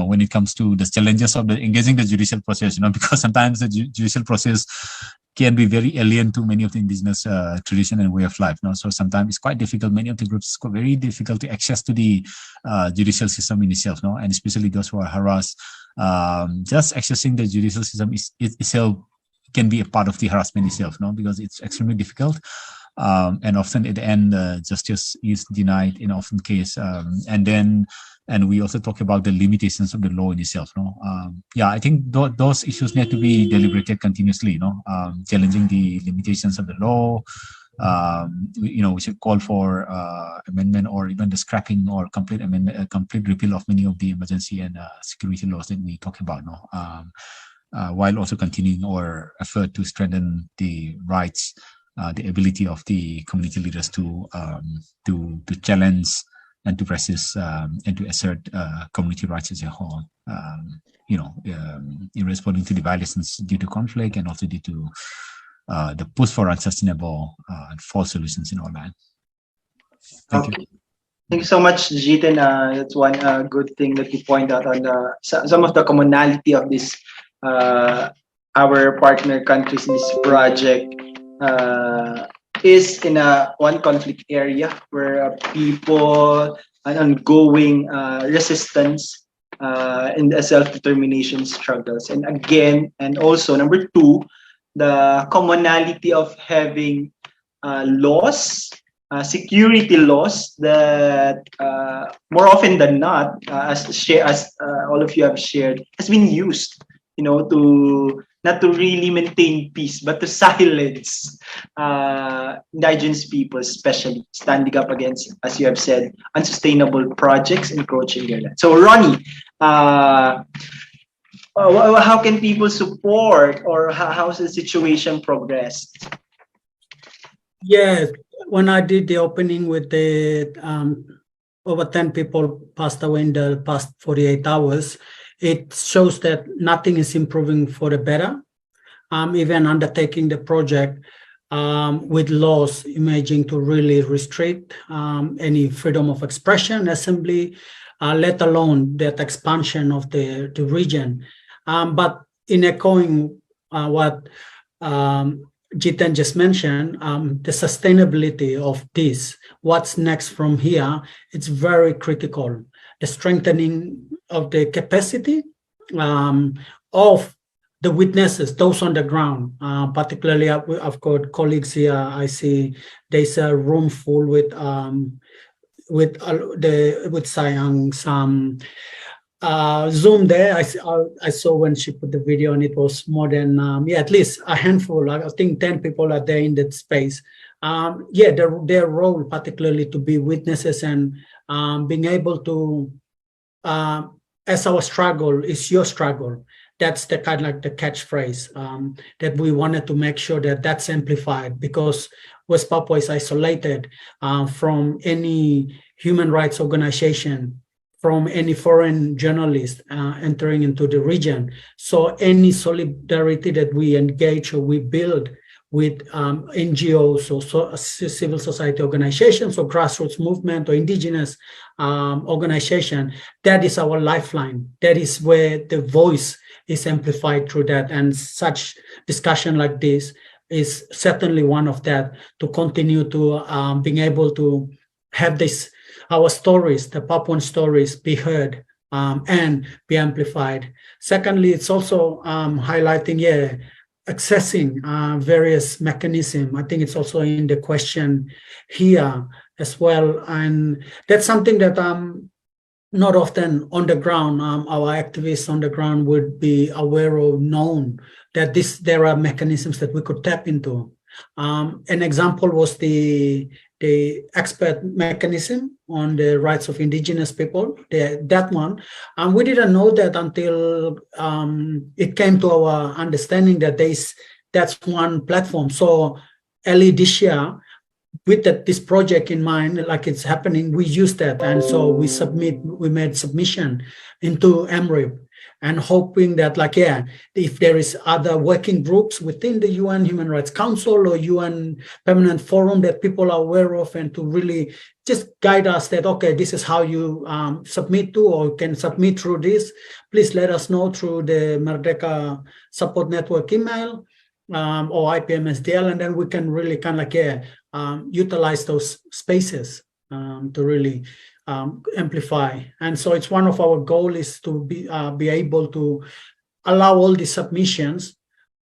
when it comes to the challenges of engaging the judicial process, because sometimes the judicial process can be very alien to many of the indigenous tradition and way of life. So sometimes it's quite difficult. Many of the groups, it's very difficult to access to the judicial system in itself, and especially those who are harassed. Just accessing the judicial system itself can be a part of the harassment itself, because it's extremely difficult. And often at the end, justice is denied in often case. And we also talk about the limitations of the law in itself. I think those issues need to be deliberated continuously. Challenging the limitations of the law. We should call for amendment or even the scrapping or complete amendment, complete repeal of many of the emergency and security laws that we talk about. While also continuing our effort to strengthen the rights, the ability of the community leaders to challenge and to resist and to assert community rights as a whole, in responding to the violations due to conflict and also due to the push for unsustainable and false solutions in our land. Thank you. Thank you so much, Jiten. That's one good thing that you point out on some of the commonality of this, our partner countries in this project. Is in one conflict area where people an ongoing resistance in the self-determination struggles. And again, and also number two, the commonality of having laws security laws that more often than not, as all of you have shared, has been used, to not to really maintain peace, but to silence indigenous people, especially standing up against, as you have said, unsustainable projects encroaching their land. So, Ronnie, how can people support, or how's the situation progressed? Yes, when I did the opening with the over 10 people passed away in the past 48 hours, it shows that nothing is improving for the better. Even undertaking the project with laws emerging to really restrict any freedom of expression, assembly, let alone that expansion of the region. But in echoing what Jiten just mentioned, the sustainability of this, what's next from here, it's very critical. The strengthening of the capacity of the witnesses, those on the ground, particularly I've got colleagues here. I see there's a room full with Sayang, some Zoom there. I saw when she put the video, and it was more than at least a handful. I think 10 people are there in that space. Their role, particularly to be witnesses and being able to, as our struggle is your struggle. That's the kind of like the catchphrase that we wanted to make sure that that's amplified, because West Papua is isolated from any human rights organization, from any foreign journalist entering into the region. So any solidarity that we engage or we build with NGOs or civil society organizations or grassroots movement or indigenous organization, that is our lifeline. That is where the voice is amplified through that. And such discussion like this is certainly one of that, to continue to being able to have this, our stories, the Papuan stories, be heard and be amplified. Secondly, it's also highlighting, accessing various mechanisms. I think it's also in the question here as well. And that's something that not often on the ground, our activists on the ground would be aware or known that there are mechanisms that we could tap into. An example was the expert mechanism on the rights of indigenous people, that one. We didn't know that until it came to our understanding that that's one platform. So early this year, with this project in mind, like it's happening, we used that. And so we made submission into MRIP, and hoping that if there is other working groups within the UN Human Rights Council or UN Permanent Forum that people are aware of, and to really just guide us that, okay, this is how you submit to, or can submit through this. Please let us know through the Merdeka Support Network email or IPMSDL, and then we can really utilize those spaces to really amplify. And so it's one of our goals is to be able to allow all the submissions